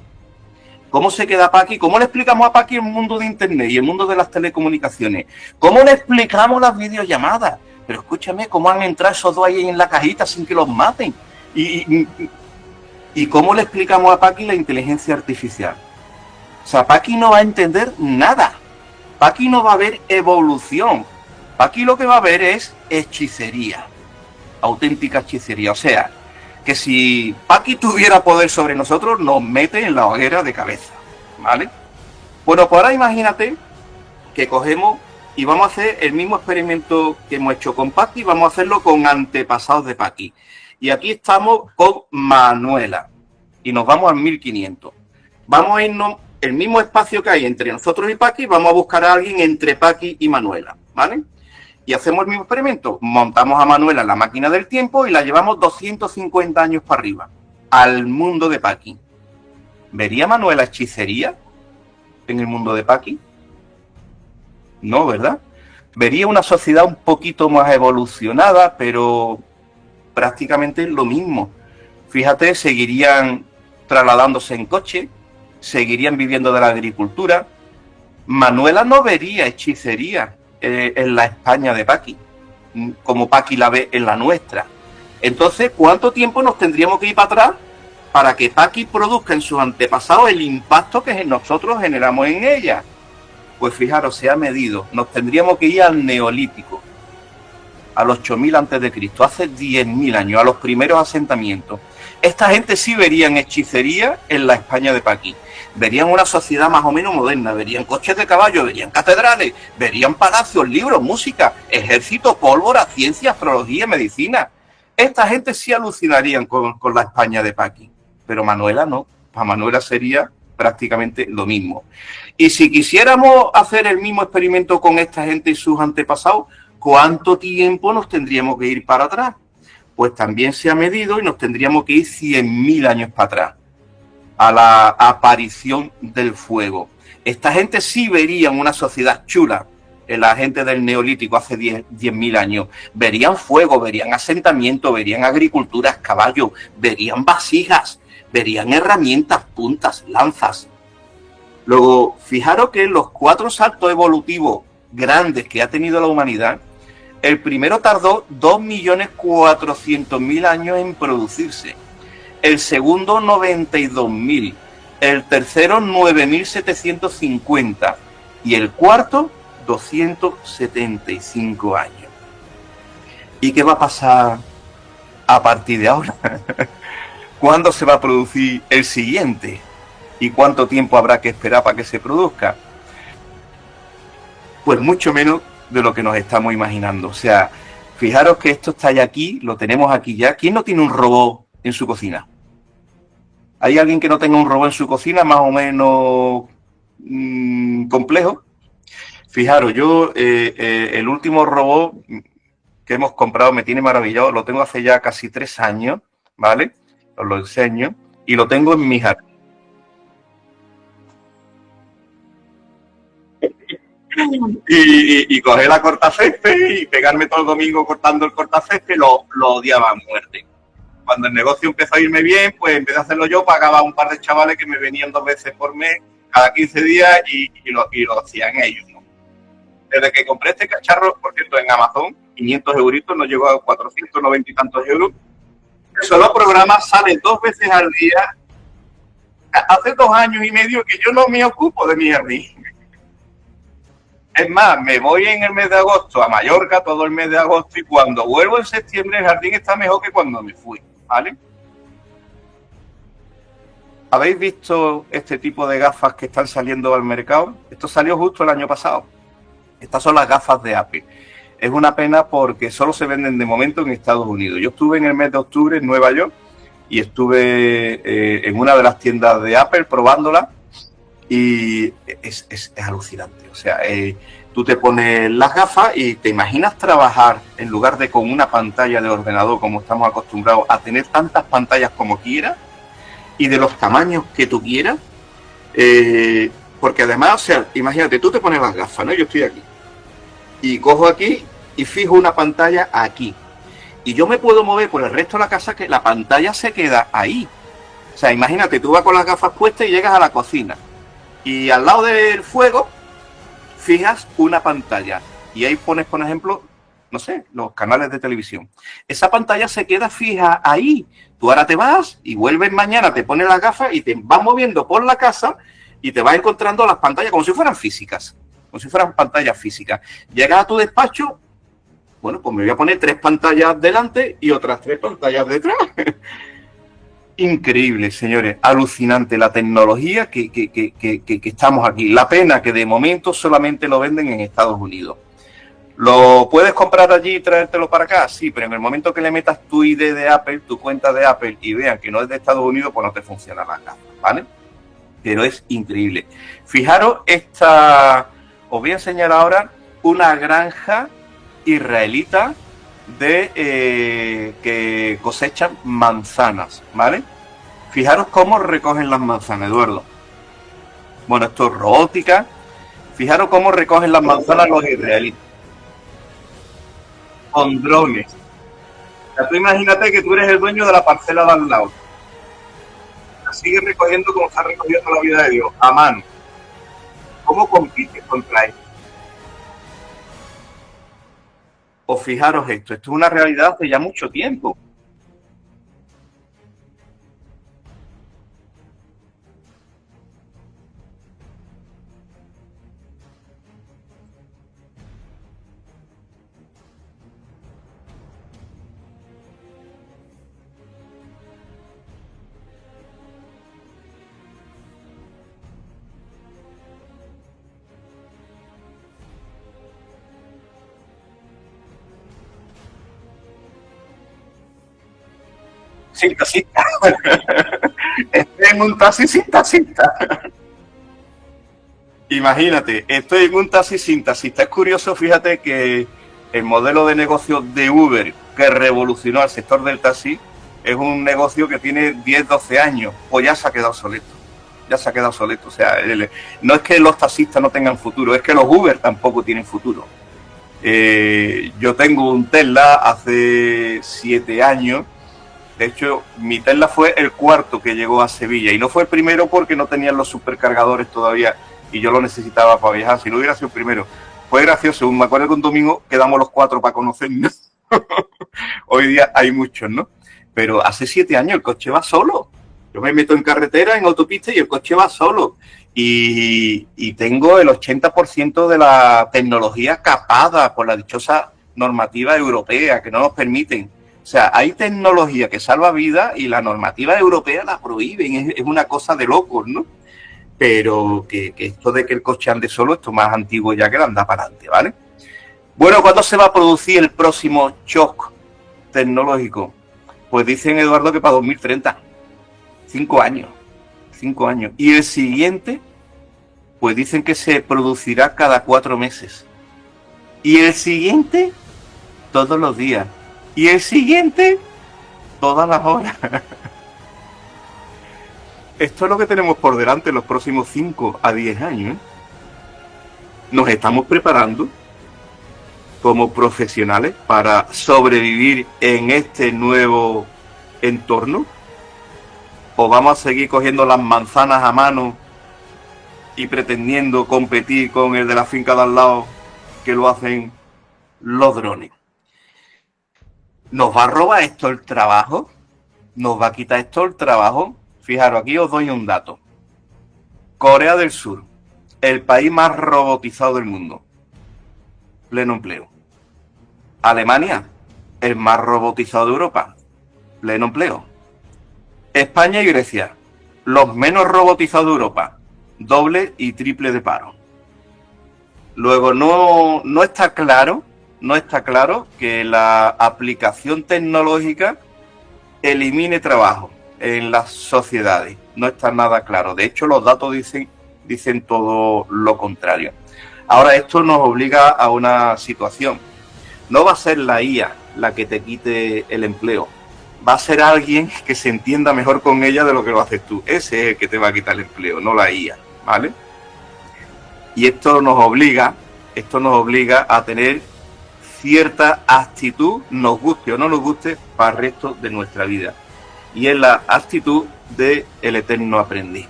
¿Cómo se queda Paqui? ¿Cómo le explicamos a Paqui el mundo de Internet y el mundo de las telecomunicaciones? ¿Cómo le explicamos las videollamadas? Pero escúchame, ¿cómo han entrado esos 2 ahí en la cajita sin que los maten? ¿Y cómo le explicamos a Paqui la inteligencia artificial? O sea, Paqui no va a entender nada. Paqui no va a ver evolución. Paqui lo que va a ver es hechicería. Auténtica hechicería. O sea, que si Paqui tuviera poder sobre nosotros, nos mete en la hoguera de cabeza, ¿vale? Bueno, pues ahora imagínate que cogemos y vamos a hacer el mismo experimento que hemos hecho con Paqui, vamos a hacerlo con antepasados de Paqui. Y aquí estamos con Manuela y nos vamos al 1500. Vamos a irnos, el mismo espacio que hay entre nosotros y Paqui, vamos a buscar a alguien entre Paqui y Manuela, ¿vale? Y hacemos el mismo experimento. Montamos a Manuela en la máquina del tiempo y la llevamos 250 años para arriba, al mundo de Paqui. ¿Vería Manuela hechicería en el mundo de Paqui? No, ¿verdad? Vería una sociedad un poquito más evolucionada, pero prácticamente lo mismo. Fíjate, seguirían trasladándose en coche, seguirían viviendo de la agricultura. Manuela no vería hechicería en la España de Paqui, como Paqui la ve en la nuestra. Entonces, ¿cuánto tiempo nos tendríamos que ir para atrás para que Paqui produzca en sus antepasados el impacto que nosotros generamos en ella? Pues fijaros, se ha medido. Nos tendríamos que ir al Neolítico, a los 8000 antes de Cristo, hace 10.000 años, a los primeros asentamientos. Esta gente sí verían hechicería en la España de Paqui. Verían una sociedad más o menos moderna, verían coches de caballo, verían catedrales, verían palacios, libros, música, ejército, pólvora, ciencia, astrología, medicina. Esta gente sí alucinarían con la España de Paqui, pero Manuela no. Para Manuela sería prácticamente lo mismo. Y si quisiéramos hacer el mismo experimento con esta gente y sus antepasados, ¿cuánto tiempo nos tendríamos que ir para atrás? Pues también se ha medido y nos tendríamos que ir 100.000 años para atrás, a la aparición del fuego. Esta gente sí vería una sociedad chula, la gente del Neolítico hace 10.000 años. Verían fuego, verían asentamiento, verían agriculturas, caballos, verían vasijas, verían herramientas, puntas, lanzas. Luego, fijaros que en los 4 saltos evolutivos grandes que ha tenido la humanidad, el primero tardó 2.400.000 años en producirse. El segundo 92.000, el tercero 9.750 y el cuarto 275 años. ¿Y qué va a pasar a partir de ahora? ¿Cuándo se va a producir el siguiente? ¿Y cuánto tiempo habrá que esperar para que se produzca? Pues mucho menos de lo que nos estamos imaginando. O sea, fijaros que esto está ya aquí, lo tenemos aquí ya. ¿Quién no tiene un robot en su cocina? ¿Hay alguien que no tenga un robot en su cocina más o menos complejo? Fijaros, yo el último robot que hemos comprado me tiene maravillado, lo tengo hace ya casi 3 años, ¿vale? Os lo enseño y lo tengo en mi jardín. Y coger la cortacésped y pegarme todo el domingo cortando el cortacésped, lo odiaba a muerte. Cuando el negocio empezó a irme bien, pues en vez de hacerlo yo, pagaba un par de chavales que me venían 2 veces por mes, cada 15 días, y lo hacían ellos, ¿no? Desde que compré este cacharro, por cierto, en Amazon, 500 euritos, no llegó a 490 y tantos euros, el solo programa sale 2 veces al día. Hace 2 años y medio que yo no me ocupo de mi jardín. Es más, me voy en el mes de agosto a Mallorca, todo el mes de agosto, y cuando vuelvo en septiembre el jardín está mejor que cuando me fui, ¿vale? ¿Habéis visto este tipo de gafas que están saliendo al mercado? Esto salió justo el año pasado. Estas son las gafas de Apple. Es una pena porque solo se venden de momento en Estados Unidos. Yo estuve en el mes de octubre en Nueva York y estuve en una de las tiendas de Apple probándola. Y es alucinante. O sea, tú te pones las gafas y te imaginas trabajar en lugar de con una pantalla de ordenador como estamos acostumbrados a tener tantas pantallas como quieras y de los tamaños que tú quieras. Porque además, o sea, imagínate, tú te pones las gafas, ¿no? Yo estoy aquí y cojo aquí y fijo una pantalla aquí. Y yo me puedo mover por el resto de la casa que la pantalla se queda ahí. O sea, imagínate, tú vas con las gafas puestas y llegas a la cocina. Y al lado del fuego fijas una pantalla y ahí pones, por ejemplo, no sé, los canales de televisión. Esa pantalla se queda fija ahí. Tú ahora te vas y vuelves mañana, te pones las gafas y te vas moviendo por la casa y te vas encontrando las pantallas como si fueran físicas, como si fueran pantallas físicas. Llegas a tu despacho, bueno, pues me voy a poner 3 pantallas delante y otras 3 pantallas detrás. Increíble, señores, alucinante la tecnología que estamos aquí. La pena que de momento solamente lo venden en Estados Unidos. ¿Lo puedes comprar allí y traértelo para acá? Sí, pero en el momento que le metas tu ID de Apple, tu cuenta de Apple, y vean que no es de Estados Unidos, pues no te funciona la casa, ¿vale? Pero es increíble. Fijaros os voy a enseñar ahora una granja israelita que cosechan manzanas, ¿vale? Fijaros cómo recogen las manzanas, Eduardo. Bueno, esto es robótica. Fijaros cómo recogen las manzanas los israelitas. Con drones. O sea, tú imagínate que tú eres el dueño de la parcela de al lado. La sigues recogiendo como está recogiendo la vida de Dios, a mano. ¿Cómo compites contra esto? O fijaros esto es una realidad hace ya mucho tiempo. Sin taxista. Estoy en un taxi sin taxista. Imagínate, estoy en un taxi sin taxista. Es curioso, fíjate que el modelo de negocio de Uber que revolucionó al sector del taxi es un negocio que tiene 10, 12 años, pues ya se ha quedado obsoleto. Ya se ha quedado obsoleto. O sea, no es que los taxistas no tengan futuro, es que los Uber tampoco tienen futuro. Yo tengo un Tesla hace 7 años. De hecho, mi Tesla fue el cuarto que llegó a Sevilla y no fue el primero porque no tenían los supercargadores todavía y yo lo necesitaba para viajar. Si no hubiera sido el primero. Fue gracioso. Me acuerdo que un domingo quedamos los 4 para conocernos. Hoy día hay muchos, ¿no? Pero hace 7 años el coche va solo. Yo me meto en carretera, en autopista y el coche va solo. Y tengo el 80% de la tecnología capada por la dichosa normativa europea que no nos permiten. O sea, hay tecnología que salva vidas y la normativa europea la prohíben. Es una cosa de locos, ¿no? Pero que esto de que el coche ande solo, esto más antiguo ya que le anda para adelante, ¿vale? Bueno, ¿cuándo se va a producir el próximo shock tecnológico? Pues dicen, Eduardo, que para 2030. 5 años. 5 años. Y el siguiente, pues dicen que se producirá cada 4 meses. Y el siguiente, todos los días. Y el siguiente, todas las horas. Esto es lo que tenemos por delante en los próximos 5 a 10 años. Nos estamos preparando como profesionales para sobrevivir en este nuevo entorno. ¿O vamos a seguir cogiendo las manzanas a mano y pretendiendo competir con el de la finca de al lado que lo hacen los drones? ¿Nos va a robar esto el trabajo? ¿Nos va a quitar esto el trabajo? Fijaros, aquí os doy un dato. Corea del Sur, el país más robotizado del mundo. Pleno empleo. Alemania, el más robotizado de Europa. Pleno empleo. España y Grecia, los menos robotizados de Europa. Doble y triple de paro. Luego no está claro que la aplicación tecnológica elimine trabajo en las sociedades. No está nada claro. De hecho, los datos dicen todo lo contrario. Ahora, esto nos obliga a una situación. No va a ser la IA la que te quite el empleo. Va a ser alguien que se entienda mejor con ella de lo que lo haces tú. Ese es el que te va a quitar el empleo, no la IA, ¿vale? Y esto nos obliga a tener cierta actitud, nos guste o no nos guste, para el resto de nuestra vida. Y es la actitud del eterno aprendiz.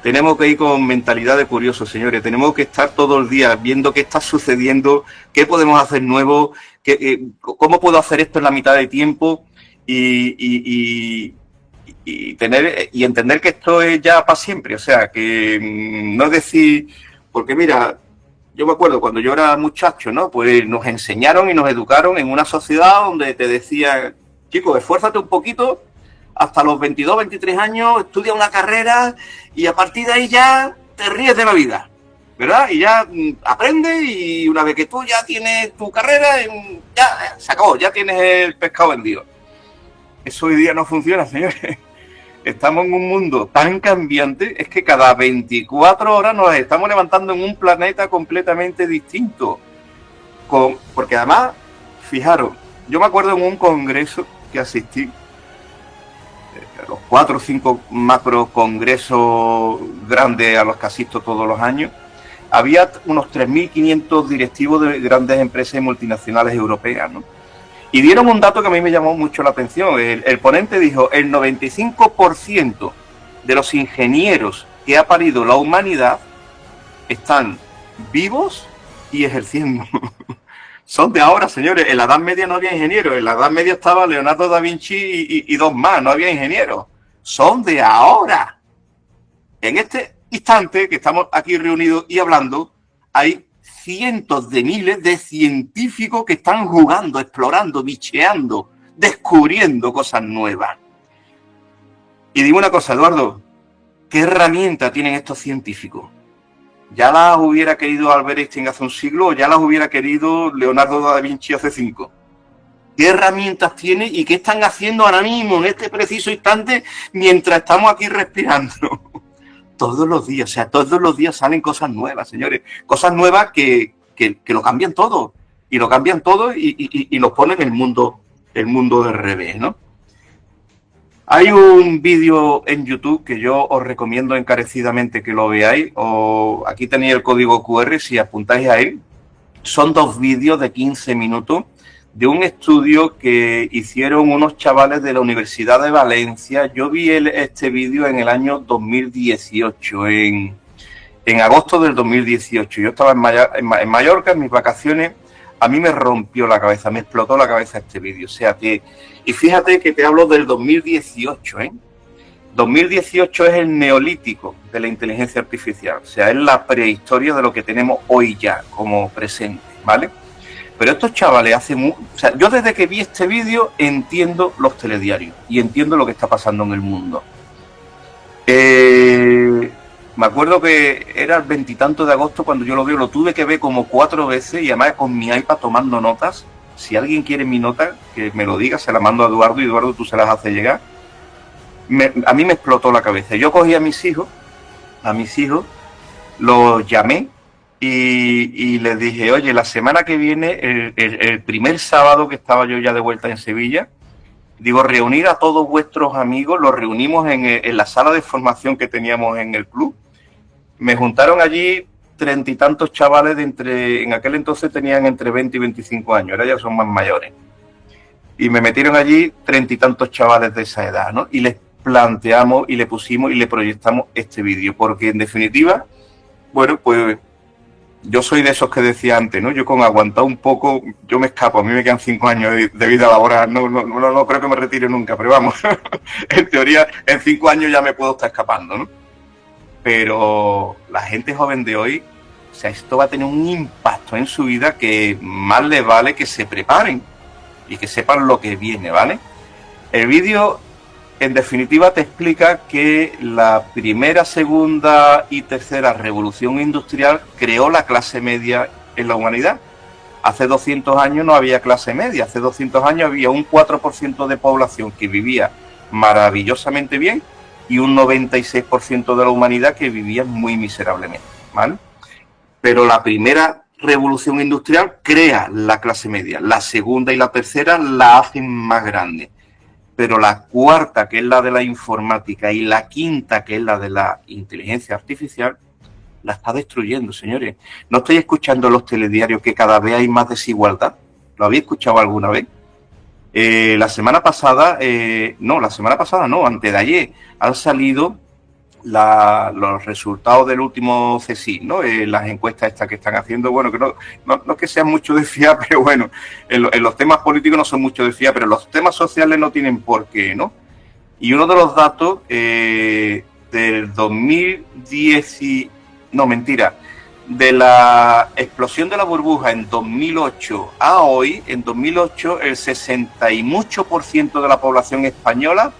Tenemos que ir con mentalidad de curiosos, señores. Tenemos que estar todo el día viendo qué está sucediendo, qué podemos hacer nuevo, cómo puedo hacer esto en la mitad de tiempo y entender que esto es ya para siempre. O sea, que no es decir, porque mira, yo me acuerdo cuando yo era muchacho, ¿no? Pues nos enseñaron y nos educaron en una sociedad donde te decían, chicos, esfuérzate un poquito, hasta los 22, 23 años, estudias una carrera y a partir de ahí ya te ríes de la vida, ¿verdad? Y ya aprendes y una vez que tú ya tienes tu carrera, ya se acabó, ya tienes el pescado vendido. Eso hoy día no funciona, señores. Estamos en un mundo tan cambiante, es que cada 24 horas nos estamos levantando en un planeta completamente distinto. Porque además, fijaros, yo me acuerdo en un congreso que asistí, los 4 o 5 macro congresos grandes a los que asisto todos los años, había unos 3.500 directivos de grandes empresas y multinacionales europeas, ¿no? Y dieron un dato que a mí me llamó mucho la atención. El ponente dijo, el 95% de los ingenieros que ha parido la humanidad están vivos y ejerciendo. Son de ahora, señores. En la Edad Media no había ingenieros. En la Edad Media estaba Leonardo da Vinci y dos más. No había ingenieros. Son de ahora. En este instante que estamos aquí reunidos y hablando, hay cientos de miles de científicos que están jugando, explorando, bicheando, descubriendo cosas nuevas. Y digo una cosa, Eduardo, ¿qué herramienta tienen estos científicos? ¿Ya las hubiera querido Albert Einstein hace un siglo o ya las hubiera querido Leonardo da Vinci hace 5? ¿Qué herramientas tiene y qué están haciendo ahora mismo, en este preciso instante, mientras estamos aquí respirando? Todos los días, o sea, todos los días salen cosas nuevas, señores. Cosas nuevas que lo cambian todo. Y lo cambian todo y nos ponen el mundo del revés, ¿no? Hay un vídeo en YouTube que yo os recomiendo encarecidamente que lo veáis. Aquí tenéis el código QR, si apuntáis a él. Son 2 vídeos de 15 minutos de un estudio que hicieron unos chavales de la Universidad de Valencia. Yo vi este vídeo en el año 2018, en agosto del 2018. Yo estaba en Mallorca, en mis vacaciones. A mí me rompió la cabeza, me explotó la cabeza este vídeo. O sea que, y fíjate que te hablo del 2018, ¿eh? 2018 es el neolítico de la inteligencia artificial. O sea, es la prehistoria de lo que tenemos hoy ya como presente, ¿vale? Pero estos chavales o sea, yo desde que vi este vídeo entiendo los telediarios y entiendo lo que está pasando en el mundo. Me acuerdo que era el 20 y tanto de agosto cuando yo lo veo, lo tuve que ver como 4 veces y además con mi iPad tomando notas. Si alguien quiere mi nota, que me lo diga, se la mando a Eduardo y Eduardo tú se las haces llegar. A mí me explotó la cabeza. Yo cogí a mis hijos, los llamé y les dije, oye, la semana que viene, el primer sábado que estaba yo ya de vuelta en Sevilla, digo, reunir a todos vuestros amigos, los reunimos en la sala de formación que teníamos en el club. Me juntaron allí 30 y tantos chavales en aquel entonces tenían entre 20 y 25 años, ahora ya son más mayores. Y me metieron allí 30 y tantos chavales de esa edad, ¿no? Y les planteamos y le pusimos y le proyectamos este vídeo, porque en definitiva, bueno, pues yo soy de esos que decía antes, ¿no? Yo con aguantar un poco, yo me escapo, a mí me quedan 5 años de vida laboral, no creo que me retire nunca, pero vamos, en teoría en 5 años ya me puedo estar escapando, ¿no? Pero la gente joven de hoy, o sea, esto va a tener un impacto en su vida que más les vale que se preparen y que sepan lo que viene, ¿vale? El vídeo, en definitiva, te explica que la primera, segunda y tercera revolución industrial creó la clase media en la humanidad. Hace 200 años no había clase media, hace 200 años había un 4% de población que vivía maravillosamente bien y un 96% de la humanidad que vivía muy miserablemente, ¿vale? Pero la primera revolución industrial crea la clase media, la segunda y la tercera la hacen más grande, pero la cuarta, que es la de la informática, y la quinta, que es la de la inteligencia artificial, la está destruyendo, señores. ¿No estáis escuchando los telediarios que cada vez hay más desigualdad? ¿Lo habéis escuchado alguna vez? La semana pasada, antes de ayer, han salido los resultados del último CSIC, ¿no? Las encuestas estas que están haciendo, bueno, que no es que sean mucho de fiar, pero bueno, en los temas políticos no son mucho de fiar, pero los temas sociales no tienen por qué, ¿no? Y uno de los datos del 2010, de la explosión de la burbuja en 2008 a hoy, en 2008 el 60 y mucho % de la población española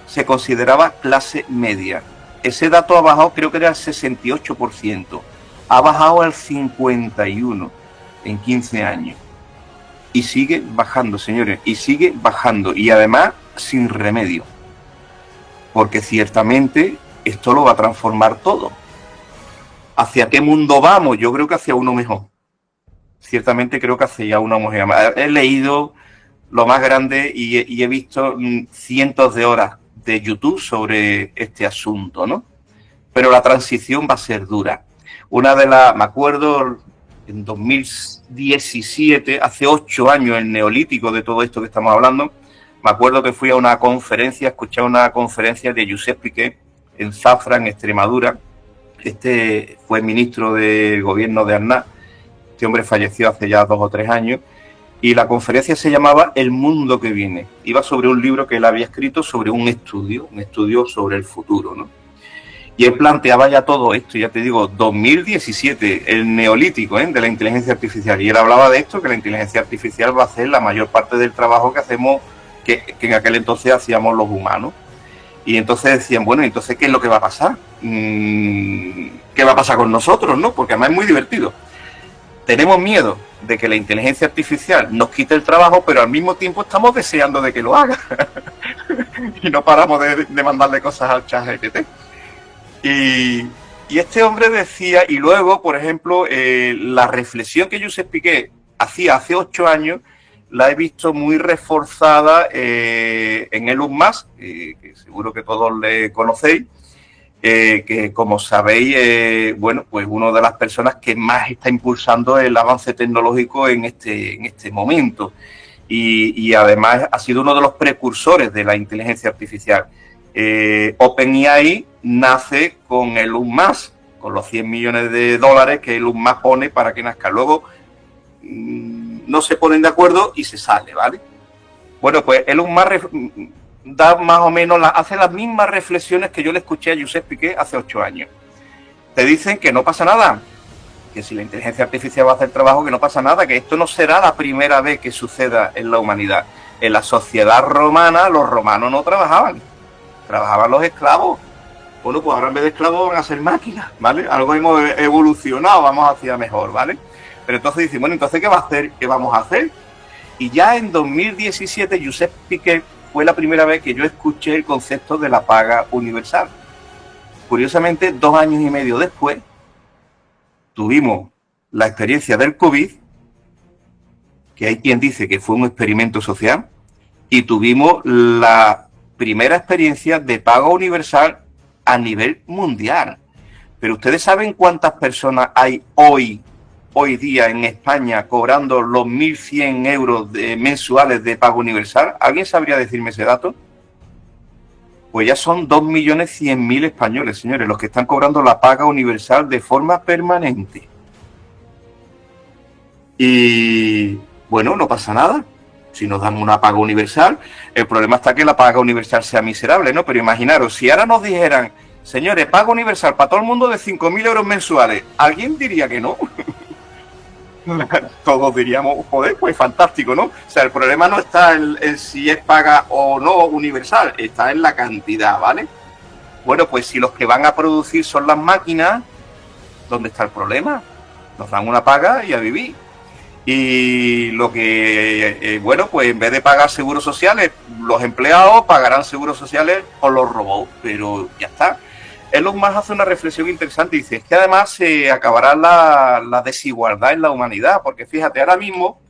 se consideraba clase media. Ese dato ha bajado, creo que era el 68%. Ha bajado al 51% en 15 años. Y sigue bajando, señores, y sigue bajando. Y además, sin remedio. Porque ciertamente esto lo va a transformar todo. ¿Hacia qué mundo vamos? Yo creo que hacia uno mejor. Ciertamente creo que hacia uno mejor. He leído lo más grande y he visto cientos de horas de YouTube sobre este asunto, ¿no? Pero la transición va a ser dura. Me acuerdo en 2017, hace 8 años, el neolítico de todo esto que estamos hablando, me acuerdo que fui a una conferencia, escuché una conferencia de Josep Piqué en Zafra, en Extremadura. Este fue ministro del gobierno de Aznar. Este hombre falleció hace ya 2 o 3 años. Y la conferencia se llamaba El mundo que viene. Iba sobre un libro que él había escrito sobre un estudio sobre el futuro, ¿no? Y él planteaba ya todo esto, ya te digo, 2017, el neolítico, de la inteligencia artificial. Y él hablaba de esto, que la inteligencia artificial va a hacer la mayor parte del trabajo que hacemos, que en aquel entonces hacíamos los humanos. Y entonces decían, bueno, entonces, ¿qué es lo que va a pasar? ¿Qué va a pasar con nosotros, no? Porque además es muy divertido. Tenemos miedo de que la inteligencia artificial nos quite el trabajo, pero al mismo tiempo estamos deseando de que lo haga. Y no paramos de mandarle cosas al ChatGPT. Y este hombre decía, y luego, por ejemplo, la reflexión que Josep Piqué hacía hace 8 años, la he visto muy reforzada en Elon Musk, que seguro que todos le conocéis, que como sabéis, bueno, pues una de las personas que más está impulsando el avance tecnológico en este momento. Y además ha sido uno de los precursores de la inteligencia artificial. OpenAI nace con Elon Musk, con los 100 millones de dólares que Elon Musk pone para que nazca. Luego no se ponen de acuerdo y se sale, ¿vale? Bueno, pues Elon Musk da más o menos, hace las mismas reflexiones que yo le escuché a Josep Piqué hace 8 años. Te dicen que no pasa nada, que si la inteligencia artificial va a hacer trabajo, que no pasa nada, que esto no será la primera vez que suceda en la humanidad. En la sociedad romana, los romanos no trabajaban los esclavos. Bueno, pues ahora en vez de esclavos van a ser máquinas, ¿vale? Algo hemos evolucionado, vamos hacia mejor, ¿vale? Pero entonces dicen, bueno, entonces ¿qué va a hacer? ¿Qué vamos a hacer? Y ya en 2017, Josep Piqué fue la primera vez que yo escuché el concepto de la paga universal. Curiosamente, 2 años y medio después, tuvimos la experiencia del COVID, que hay quien dice que fue un experimento social, y tuvimos la primera experiencia de paga universal a nivel mundial. Pero ustedes saben cuántas personas hay hoy día en España cobrando los 1.100 euros mensuales de pago universal. ¿Alguien sabría decirme ese dato? Pues ya son 2.100.000 españoles, señores, los que están cobrando la paga universal de forma permanente. Y bueno, no pasa nada si nos dan una paga universal. El problema está que la paga universal sea miserable, ¿no? Pero imaginaros, si ahora nos dijeran, señores, paga universal para todo el mundo de 5.000 euros mensuales, ¿alguien diría que no? Todos diríamos, joder, pues fantástico, ¿no? O sea, el problema no está en si es paga o no universal, está en la cantidad, ¿vale? Bueno, pues si los que van a producir son las máquinas, ¿dónde está el problema? Nos dan una paga y a vivir. Y lo que, bueno, pues en vez de pagar seguros sociales, los empleados pagarán seguros sociales con los robots, pero ya está. Elon Musk hace una reflexión interesante y dice, es que además se acabará la desigualdad en la humanidad, porque fíjate, ahora mismo,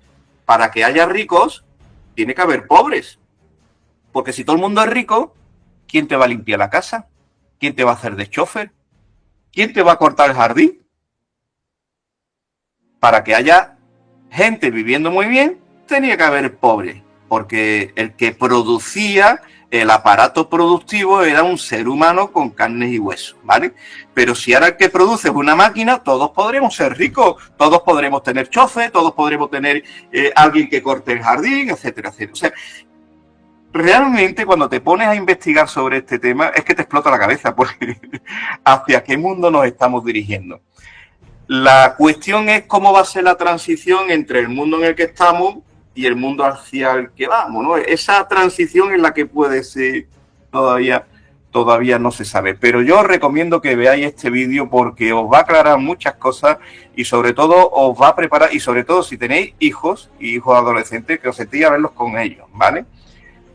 para que haya ricos, tiene que haber pobres. Porque si todo el mundo es rico, ¿quién te va a limpiar la casa? ¿Quién te va a hacer de chofer? ¿Quién te va a cortar el jardín? Para que haya gente viviendo muy bien, tenía que haber pobres, porque el que producía el aparato productivo era un ser humano con carnes y huesos, ¿vale? Pero si ahora el que produce es una máquina, todos podremos ser ricos, todos podremos tener chofer, todos podremos tener alguien que corte el jardín, etcétera, etcétera. O sea, realmente cuando te pones a investigar sobre este tema es que te explota la cabeza, porque ¿hacia qué mundo nos estamos dirigiendo? La cuestión es cómo va a ser la transición entre el mundo en el que estamos y el mundo hacia el que vamos, ¿no? Esa transición es la que puede ser todavía no se sabe. Pero yo os recomiendo que veáis este vídeo porque os va a aclarar muchas cosas y sobre todo os va a preparar, y sobre todo si tenéis hijos y hijos adolescentes, que os sentéis a verlos con ellos, ¿vale?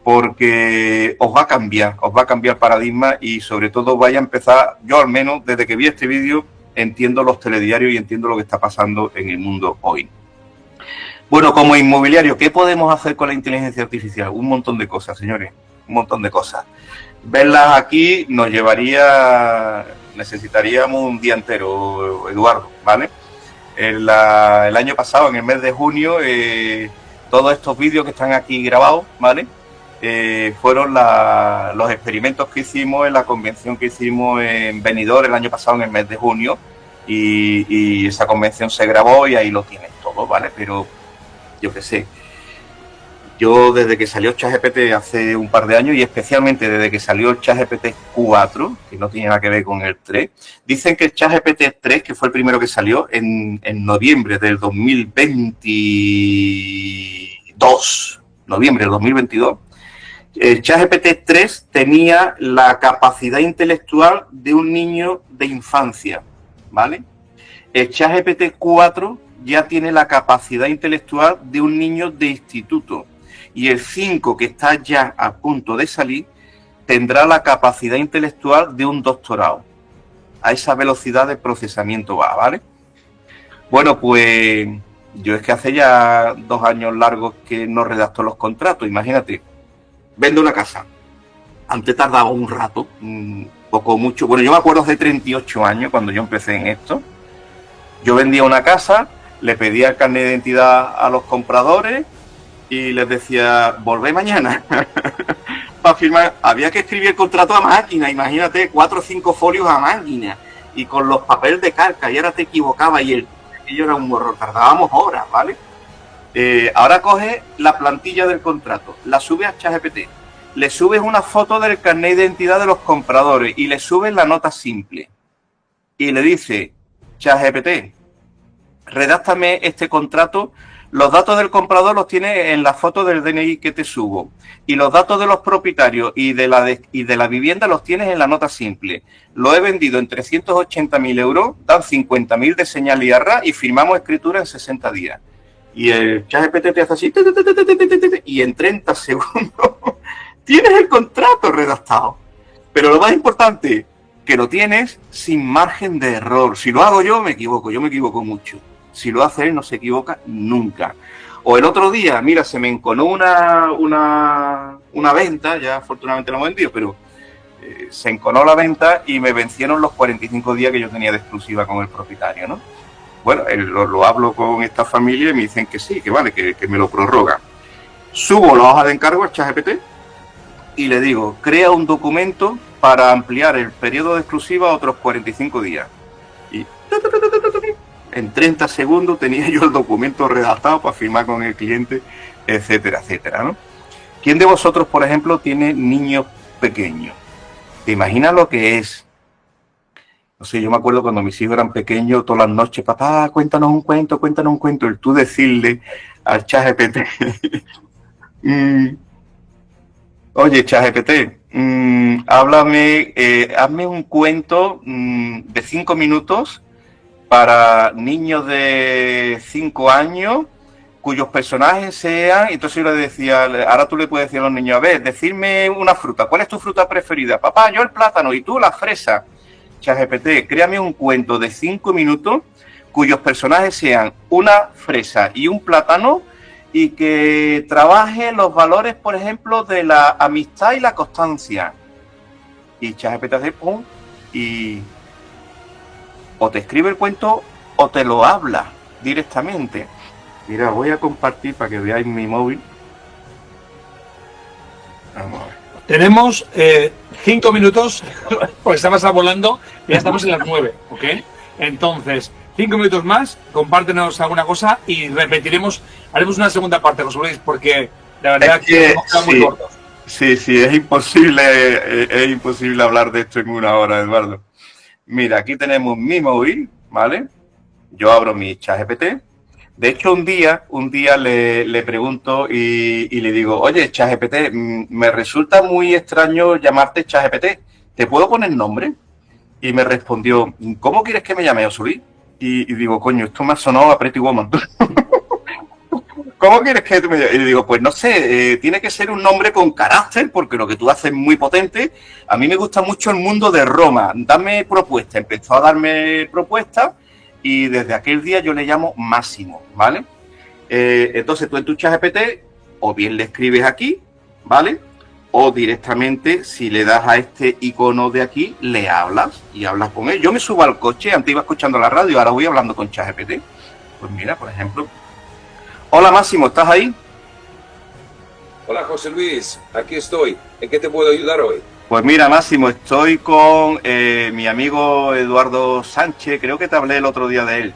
Porque os va a cambiar el paradigma y sobre todo vaya a empezar, yo al menos desde que vi este vídeo entiendo los telediarios y entiendo lo que está pasando en el mundo hoy. Bueno, como inmobiliario, ¿qué podemos hacer con la inteligencia artificial? Un montón de cosas, señores, un montón de cosas. Verlas aquí necesitaríamos un día entero, Eduardo, ¿vale? El año pasado, en el mes de junio, todos estos vídeos que están aquí grabados, ¿vale? Fueron los experimentos que hicimos en la convención que hicimos en Benidorm el año pasado en el mes de junio y esa convención se grabó y ahí lo tienes todo, ¿vale? Pero yo qué sé, yo desde que salió ChatGPT hace un par de años y especialmente desde que salió el ChatGPT 4, que no tiene nada que ver con el 3, dicen que el ChatGPT 3, que fue el primero que salió en noviembre del 2022, el ChatGPT 3 tenía la capacidad intelectual de un niño de infancia, ¿vale? El ChatGPT 4 ya tiene la capacidad intelectual de un niño de instituto y el 5, que está ya a punto de salir, tendrá la capacidad intelectual de un doctorado. A esa velocidad de procesamiento va, ¿vale? Bueno, pues yo es que hace ya 2 años largos que no redacto los contratos, imagínate. Vendo una casa. Antes tardaba un rato, poco mucho. Bueno, yo me acuerdo hace 38 años cuando yo empecé en esto. Yo vendía una casa, le pedía el carnet de identidad a los compradores y les decía, volvé mañana para firmar. Había que escribir el contrato a máquina, imagínate, 4 o 5 folios a máquina y con los papeles de carca y ahora te equivocaba y aquello era un horror, tardábamos horas, ¿vale? Ahora coges la plantilla del contrato, la subes a ChatGPT, le subes una foto del carnet de identidad de los compradores y le subes la nota simple. Y le dice, ChatGPT, redáctame este contrato, los datos del comprador los tienes en la foto del DNI que te subo. Y los datos de los propietarios y de la vivienda los tienes en la nota simple. Lo he vendido en 380.000 euros, dan 50.000 de señal IARRA y firmamos escritura en 60 días. Y el ChatGPT te hace así, y en 30 segundos tienes el contrato redactado. Pero lo más importante, que lo tienes sin margen de error. Si lo hago yo me equivoco mucho. Si lo hace él, no se equivoca nunca. O el otro día, mira, se me enconó una venta, ya afortunadamente lo hemos vendido, pero se enconó la venta y me vencieron los 45 días que yo tenía de exclusiva con el propietario, ¿no? Bueno, lo hablo con esta familia y me dicen que sí, que vale, que me lo prorroga. Subo la hoja de encargo al ChatGPT y le digo, crea un documento para ampliar el periodo de exclusiva a otros 45 días. Y en 30 segundos tenía yo el documento redactado para firmar con el cliente, etcétera, etcétera, ¿no? ¿Quién de vosotros, por ejemplo, tiene niños pequeños? ¿Te imaginas lo que es? No sé, yo me acuerdo cuando mis hijos eran pequeños, todas las noches, papá, cuéntanos un cuento, el tú decirle al ChatGPT, oye, ChatGPT, háblame, hazme un cuento de 5 minutos para niños de 5 años cuyos personajes sean, entonces yo le decía, ahora tú le puedes decir a los niños, a ver, decirme una fruta, ¿cuál es tu fruta preferida? Papá, yo el plátano y tú la fresa. ChatGPT, créame un cuento de 5 minutos cuyos personajes sean una fresa y un plátano y que trabaje los valores, por ejemplo, de la amistad y la constancia. Y ChatGPT hace pum y o te escribe el cuento o te lo habla directamente. Mira, voy a compartir para que veáis mi móvil. Vamos a ver. Tenemos 5 minutos, porque estamos volando, y ya estamos en las 9, ¿ok? Entonces, 5 minutos más, compártenos alguna cosa y repetiremos, haremos una segunda parte, José Luis, porque la verdad es que estamos muy cortos. Sí, es imposible hablar de esto en una hora, Eduardo. Mira, aquí tenemos mi móvil, ¿vale? Yo abro mi ChatGPT, De hecho, un día le pregunto y le digo, oye, ChatGPT, me resulta muy extraño llamarte ChatGPT. ¿Te puedo poner nombre? Y me respondió, ¿cómo quieres que me llame, Osulí? Y digo, coño, esto me ha sonado a Pretty Woman. ¿Cómo quieres que me llame? Y le digo, pues no sé, tiene que ser un nombre con carácter, porque lo que tú haces es muy potente. A mí me gusta mucho el mundo de Roma. Dame propuesta. Empezó a darme propuestas y desde aquel día yo le llamo Máximo, ¿vale? Entonces tú en tu ChatGPT o bien le escribes aquí, ¿vale? O directamente, si le das a este icono de aquí, le hablas y hablas con él. Yo me subo al coche, antes iba escuchando la radio, ahora voy hablando con ChatGPT. Pues mira, por ejemplo. Hola Máximo, ¿estás ahí? Hola José Luis, aquí estoy. ¿En qué te puedo ayudar hoy? Pues mira Máximo, estoy con mi amigo Eduardo Sánchez, creo que te hablé el otro día de él,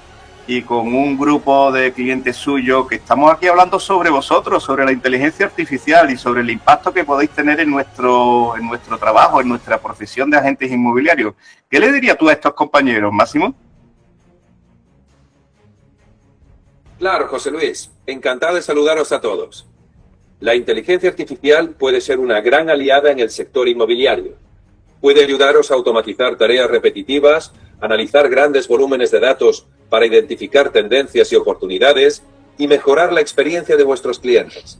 y con un grupo de clientes suyos que estamos aquí hablando sobre vosotros, sobre la inteligencia artificial y sobre el impacto que podéis tener en nuestro trabajo, en nuestra profesión de agentes inmobiliarios. ¿Qué le dirías tú a estos compañeros, Máximo? Claro, José Luis, encantado de saludaros a todos. La inteligencia artificial puede ser una gran aliada en el sector inmobiliario. Puede ayudaros a automatizar tareas repetitivas, analizar grandes volúmenes de datos para identificar tendencias y oportunidades y mejorar la experiencia de vuestros clientes.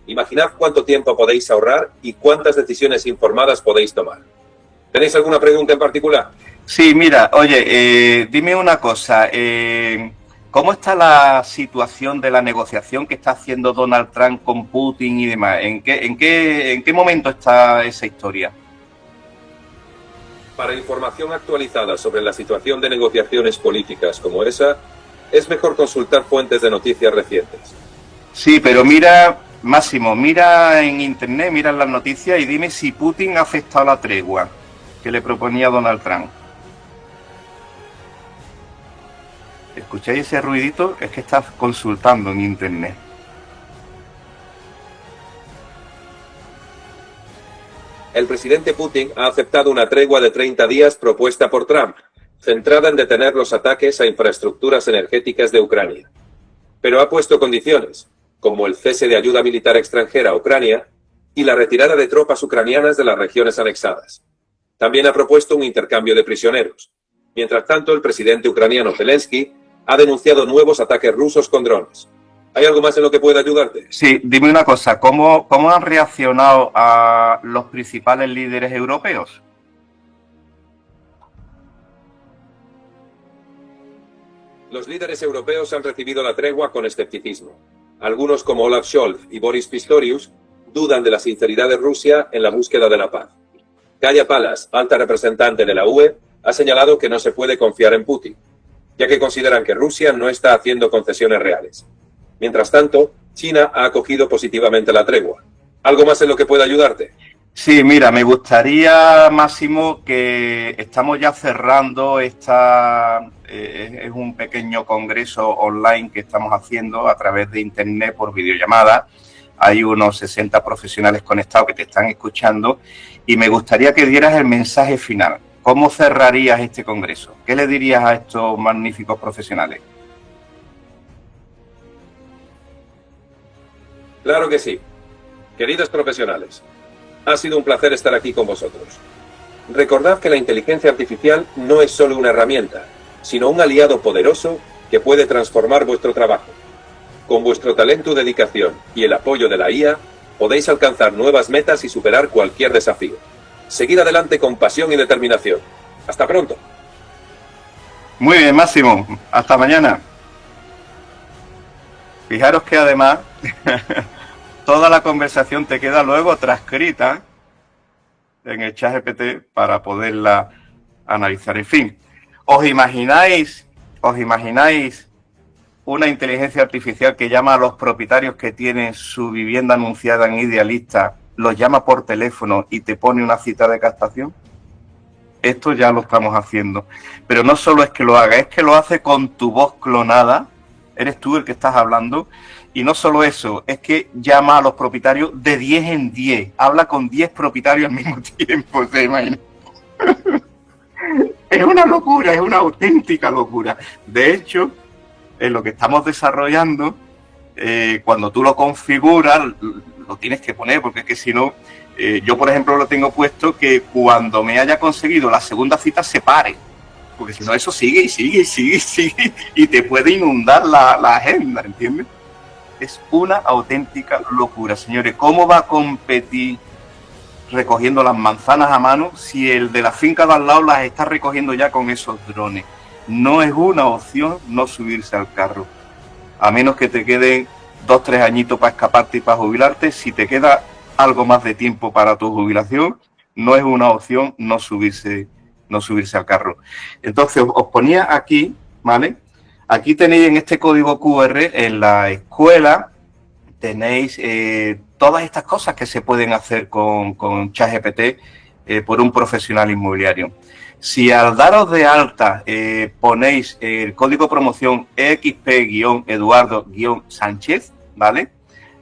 Imaginad cuánto tiempo podéis ahorrar y cuántas decisiones informadas podéis tomar. ¿Tenéis alguna pregunta en particular? Sí, mira, oye, dime una cosa. ¿Cómo está la situación de la negociación que está haciendo Donald Trump con Putin y demás? ¿En qué momento está esa historia? Para información actualizada sobre la situación de negociaciones políticas como esa, es mejor consultar fuentes de noticias recientes. Sí, pero mira, Máximo, mira en internet, mira en las noticias y dime si Putin ha aceptado la tregua que le proponía Donald Trump. ¿Escucháis ese ruidito? Es que estás consultando en internet. El presidente Putin ha aceptado una tregua de 30 días propuesta por Trump, centrada en detener los ataques a infraestructuras energéticas de Ucrania. Pero ha puesto condiciones, como el cese de ayuda militar extranjera a Ucrania y la retirada de tropas ucranianas de las regiones anexadas. También ha propuesto un intercambio de prisioneros. Mientras tanto, el presidente ucraniano Zelensky ha denunciado nuevos ataques rusos con drones. ¿Hay algo más en lo que pueda ayudarte? Sí, dime una cosa, ¿cómo han reaccionado a los principales líderes europeos? Los líderes europeos han recibido la tregua con escepticismo. Algunos, como Olaf Scholz y Boris Pistorius, dudan de la sinceridad de Rusia en la búsqueda de la paz. Kaja Kallas, alta representante de la UE, ha señalado que no se puede confiar en Putin, ya que consideran que Rusia no está haciendo concesiones reales. Mientras tanto, China ha acogido positivamente la tregua. ¿Algo más en lo que pueda ayudarte? Sí, mira, me gustaría, Máximo, que estamos ya cerrando es un pequeño congreso online que estamos haciendo a través de internet por videollamada. Hay unos 60 profesionales conectados que te están escuchando y me gustaría que dieras el mensaje final. ¿Cómo cerrarías este congreso? ¿Qué le dirías a estos magníficos profesionales? Claro que sí. Queridos profesionales, ha sido un placer estar aquí con vosotros. Recordad que la inteligencia artificial no es solo una herramienta, sino un aliado poderoso que puede transformar vuestro trabajo. Con vuestro talento y dedicación y el apoyo de la IA, podéis alcanzar nuevas metas y superar cualquier desafío. Seguid adelante con pasión y determinación. Hasta pronto. Muy bien, Máximo. Hasta mañana. Fijaros que además toda la conversación te queda luego transcrita en el ChatGPT para poderla analizar. En fin, ¿os imagináis una inteligencia artificial que llama a los propietarios que tienen su vivienda anunciada en Idealista, los llama por teléfono y te pone una cita de captación? Esto ya lo estamos haciendo. Pero no solo es que lo haga, es que lo hace con tu voz clonada. Eres tú el que estás hablando. Y no solo eso, es que llama a los propietarios de 10 en 10. Habla con 10 propietarios al mismo tiempo, ¿se imagina? Es una locura, es una auténtica locura. De hecho, en lo que estamos desarrollando, cuando tú lo configuras, lo tienes que poner, porque es que si no, yo por ejemplo lo tengo puesto que cuando me haya conseguido la segunda cita se pare, porque si no eso sigue y sigue y sigue y sigue y te puede inundar la agenda, ¿entiendes? Es una auténtica locura, señores. ¿Cómo va a competir recogiendo las manzanas a mano si el de la finca de al lado las está recogiendo ya con esos drones? No es una opción no subirse al carro, a menos que te queden 2 o 3 añitos para escaparte y para jubilarte. Si te queda algo más de tiempo para tu jubilación, no es una opción no subirse al carro. Entonces os ponía aquí, ¿vale? Aquí tenéis en este código QR, en la escuela, tenéis todas estas cosas que se pueden hacer con ChatGPT por un profesional inmobiliario. Si al daros de alta ponéis el código promoción XP-Eduardo-Sánchez, ¿vale?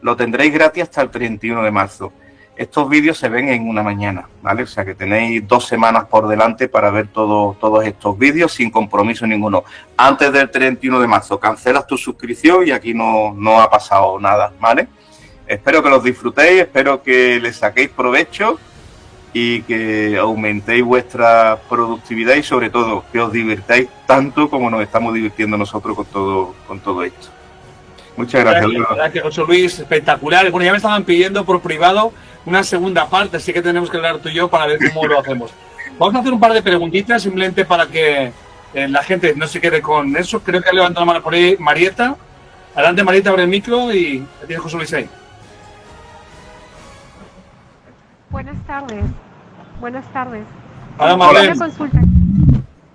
Lo tendréis gratis hasta el 31 de marzo. Estos vídeos se ven en una mañana, ¿vale? O sea que tenéis 2 semanas por delante para ver todos estos vídeos sin compromiso ninguno. Antes del 31 de marzo cancelas tu suscripción y aquí no ha pasado nada, ¿vale? Espero que los disfrutéis, espero que les saquéis provecho y que aumentéis vuestra productividad y sobre todo que os divirtáis tanto como nos estamos divirtiendo nosotros con todo esto. Muchas gracias. Gracias, José Luis, espectacular. Bueno, ya me estaban pidiendo por privado una segunda parte, así que tenemos que hablar tú y yo para ver cómo lo hacemos. Vamos a hacer un par de preguntitas simplemente para que la gente no se quede con eso. Creo que ha levantado la mano por ahí Marieta. Adelante, Marieta, abre el micro y tienes José Luis ahí. Buenas tardes. Buenas tardes. Hola, Marlene. Una consulta.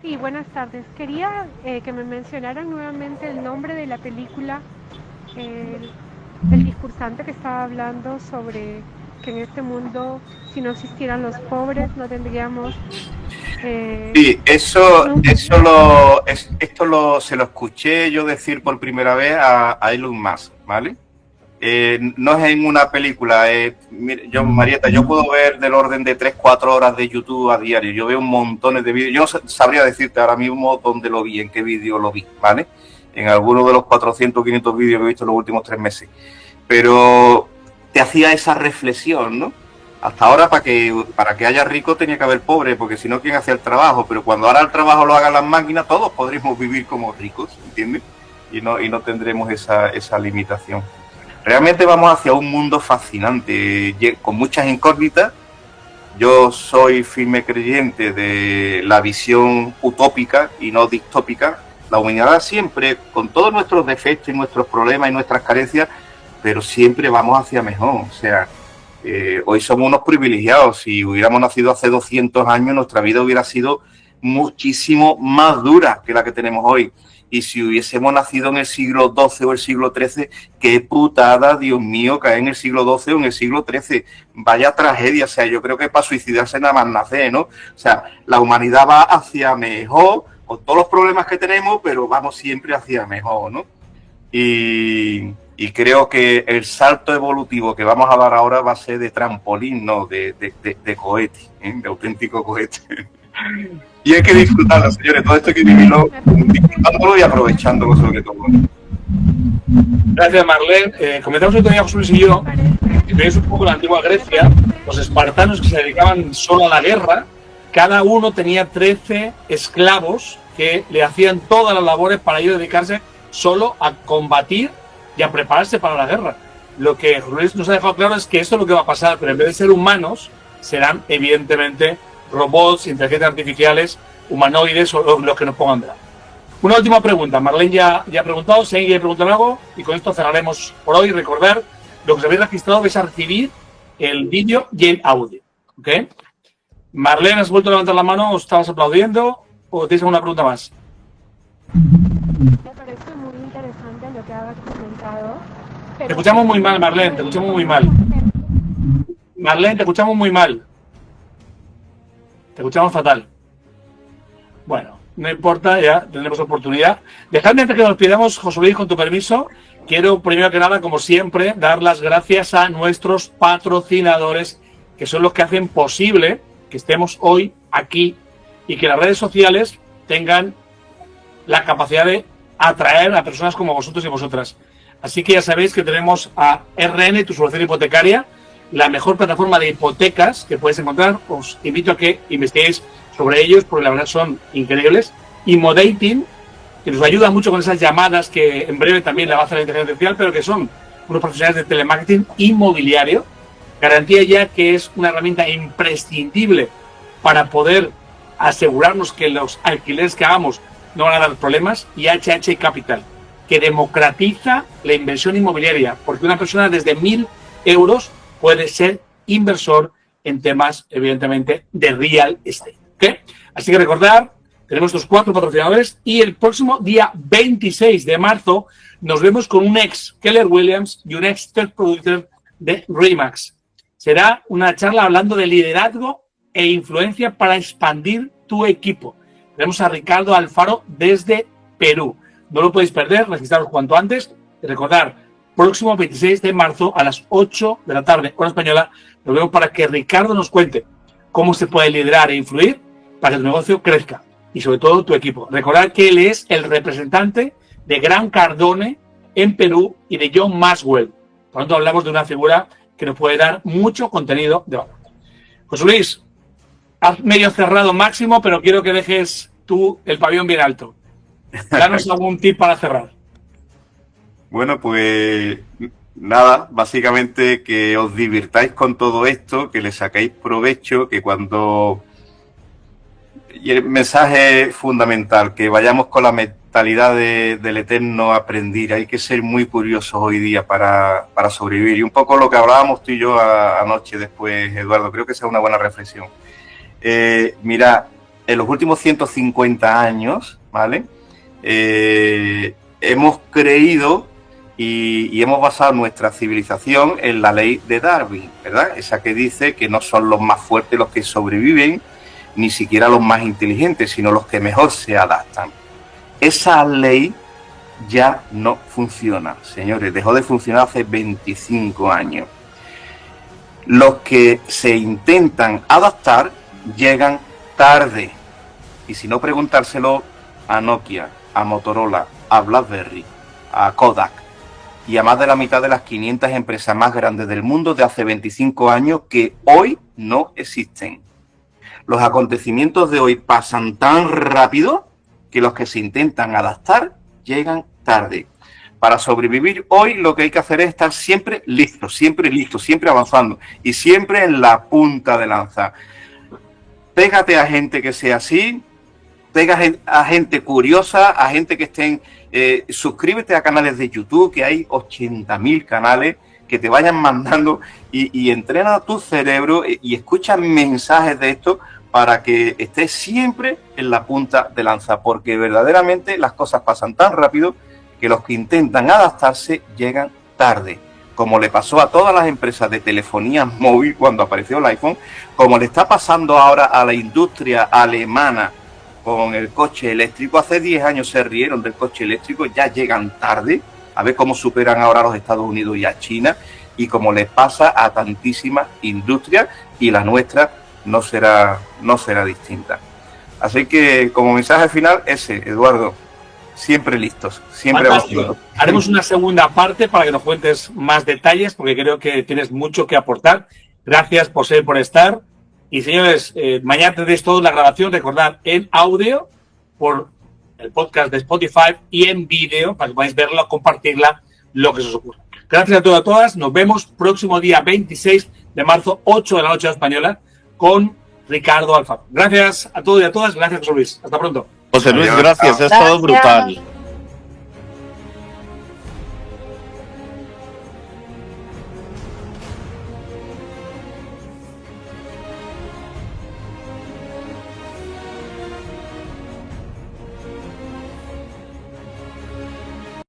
Sí, buenas tardes. Quería que me mencionaran nuevamente el nombre de la película, el discursante que estaba hablando sobre que en este mundo, si no existieran los pobres, no tendríamos... Sí, esto se lo escuché yo decir por primera vez a Elon Musk, ¿vale? No es en una película. Marieta, yo puedo ver del orden de 3-4 horas de YouTube a diario. Yo veo montones de vídeos. Yo no sabría decirte ahora mismo dónde lo vi, en qué vídeo lo vi, ¿vale? En alguno de los 400 o 500 vídeos que he visto en los últimos 3 meses. Pero te hacía esa reflexión, ¿no? Hasta ahora para que haya rico tenía que haber pobre, porque si no, ¿quién hacía el trabajo? Pero cuando ahora el trabajo lo hagan las máquinas, todos podremos vivir como ricos, ¿entiendes? Y no tendremos esa limitación. Realmente vamos hacia un mundo fascinante, con muchas incógnitas. Yo soy firme creyente de la visión utópica y no distópica. La humanidad siempre, con todos nuestros defectos y nuestros problemas y nuestras carencias, pero siempre vamos hacia mejor. O sea, hoy somos unos privilegiados. Si hubiéramos nacido hace 200 años, nuestra vida hubiera sido muchísimo más dura que la que tenemos hoy. Y si hubiésemos nacido en el siglo XII o el siglo XIII, qué putada, Dios mío, caer en el siglo XII o en el siglo XIII. Vaya tragedia. O sea, yo creo que para suicidarse nada más nacer, ¿no? O sea, la humanidad va hacia mejor, con todos los problemas que tenemos, pero vamos siempre hacia mejor, ¿no? Y creo que el salto evolutivo que vamos a dar ahora va a ser de trampolín, no de cohete, de auténtico cohete. Y hay que disfrutarlo, señores. Todo esto hay que vivirlo disfrutándolo y aprovechándolo sobre todo. Gracias, Marlene. Comentamos otro día, José Luis y yo, que veis un poco la antigua Grecia, los espartanos que se dedicaban solo a la guerra, cada uno tenía 13 esclavos que le hacían todas las labores para ellos dedicarse solo a combatir y a prepararse para la guerra. Lo que José Luis nos ha dejado claro es que esto es lo que va a pasar, pero en vez de ser humanos, serán evidentemente robots, inteligencias artificiales, humanoides o los que nos pongan delante. Una última pregunta. Marlene ya ha preguntado, si alguien quiere preguntar algo, y con esto cerraremos por hoy. Recordar, lo que os habéis registrado vais a recibir el vídeo y el audio. ¿Ok? Marlene, ¿has vuelto a levantar la mano o estabas aplaudiendo o tienes alguna pregunta más? Me parece muy interesante lo que has comentado. Te escuchamos muy mal, Marlene, te escuchamos muy mal. Marlene, te escuchamos muy mal. Te escuchamos fatal. Bueno, no importa, ya tendremos oportunidad. Dejadme antes que nos pidamos, José Luis, con tu permiso, quiero primero que nada, como siempre, dar las gracias a nuestros patrocinadores, que son los que hacen posible que estemos hoy aquí y que las redes sociales tengan la capacidad de atraer a personas como vosotros y vosotras. Así que ya sabéis que tenemos a RN, tu solución hipotecaria, la mejor plataforma de hipotecas que podéis encontrar. Os invito a que investiguéis sobre ellos porque la verdad son increíbles. Y Modating, que nos ayuda mucho con esas llamadas que en breve también la va a hacer la inteligencia artificial, pero que son unos profesionales de telemarketing inmobiliario. Garantía ya que es una herramienta imprescindible para poder asegurarnos que los alquileres que hagamos no van a dar problemas. Y HH Capital, que democratiza la inversión inmobiliaria, porque una persona desde 1.000 euros puede ser inversor en temas, evidentemente, de real estate. ¿Okay? Así que recordar, tenemos estos 4 patrocinadores y el próximo día 26 de marzo nos vemos con un ex Keller Williams y un ex tech producer de Remax. Será una charla hablando de liderazgo e influencia para expandir tu equipo. Tenemos a Ricardo Alfaro desde Perú. No lo podéis perder, registraros cuanto antes. Y recordar, próximo 26 de marzo a las 8 de la tarde, hora española, nos vemos para que Ricardo nos cuente cómo se puede liderar e influir para que tu negocio crezca y sobre todo tu equipo. Recordad que él es el representante de Grant Cardone en Perú y de John Maxwell. Por lo tanto, hablamos de una figura que nos puede dar mucho contenido de valor. José Luis, has medio cerrado máximo, pero quiero que dejes tú el pabellón bien alto. Danos algún tip para cerrar. Bueno, pues nada, básicamente que os divirtáis con todo esto, que le sacáis provecho, que cuando... Y el mensaje fundamental, que vayamos con la mentalidad del eterno aprendir. Hay que ser muy curiosos hoy día para sobrevivir. Y un poco lo que hablábamos tú y yo anoche después, Eduardo, creo que esa es una buena reflexión. Mira, en los últimos 150 años, ¿vale? Hemos creído y hemos basado nuestra civilización en la ley de Darwin, ¿verdad? Esa que dice que no son los más fuertes los que sobreviven, ni siquiera los más inteligentes, sino los que mejor se adaptan. Esa ley ya no funciona, señores, dejó de funcionar hace 25 años. Los que se intentan adaptar llegan tarde. Y si no, preguntárselo a Nokia, a Motorola, a BlackBerry, a Kodak y a más de la mitad de las 500 empresas más grandes del mundo de hace 25 años que hoy no existen. Los acontecimientos de hoy pasan tan rápido que los que se intentan adaptar llegan tarde. Para sobrevivir hoy lo que hay que hacer es estar siempre listo, siempre avanzando y siempre en la punta de lanza. Pégate a gente que sea así, pega a gente curiosa, a gente que estén... suscríbete a canales de YouTube, que hay 80.000 canales que te vayan mandando y entrena tu cerebro y escucha mensajes de esto para que estés siempre en la punta de lanza, porque verdaderamente las cosas pasan tan rápido que los que intentan adaptarse llegan tarde, como le pasó a todas las empresas de telefonía móvil cuando apareció el iPhone, como le está pasando ahora a la industria alemana con el coche eléctrico. Hace 10 años se rieron del coche eléctrico, ya llegan tarde, a ver cómo superan ahora a los Estados Unidos y a China, y como les pasa a tantísimas industrias, y la nuestra no será distinta. Así que como mensaje final ese, Eduardo, siempre listos, siempre avanzando. Haremos una segunda parte para que nos cuentes más detalles, porque creo que tienes mucho que aportar. Gracias por estar. Y señores, mañana tendréis toda la grabación, recordad, en audio por el podcast de Spotify y en vídeo para que podáis verla, compartirla, lo que se os ocurra. Gracias a todos y a todas. Nos vemos próximo día 26 de marzo, 8 de la noche española, con Ricardo Alfaro. Gracias a todos y a todas. Gracias, José Luis. Hasta pronto. José Luis, gracias. Es todo brutal.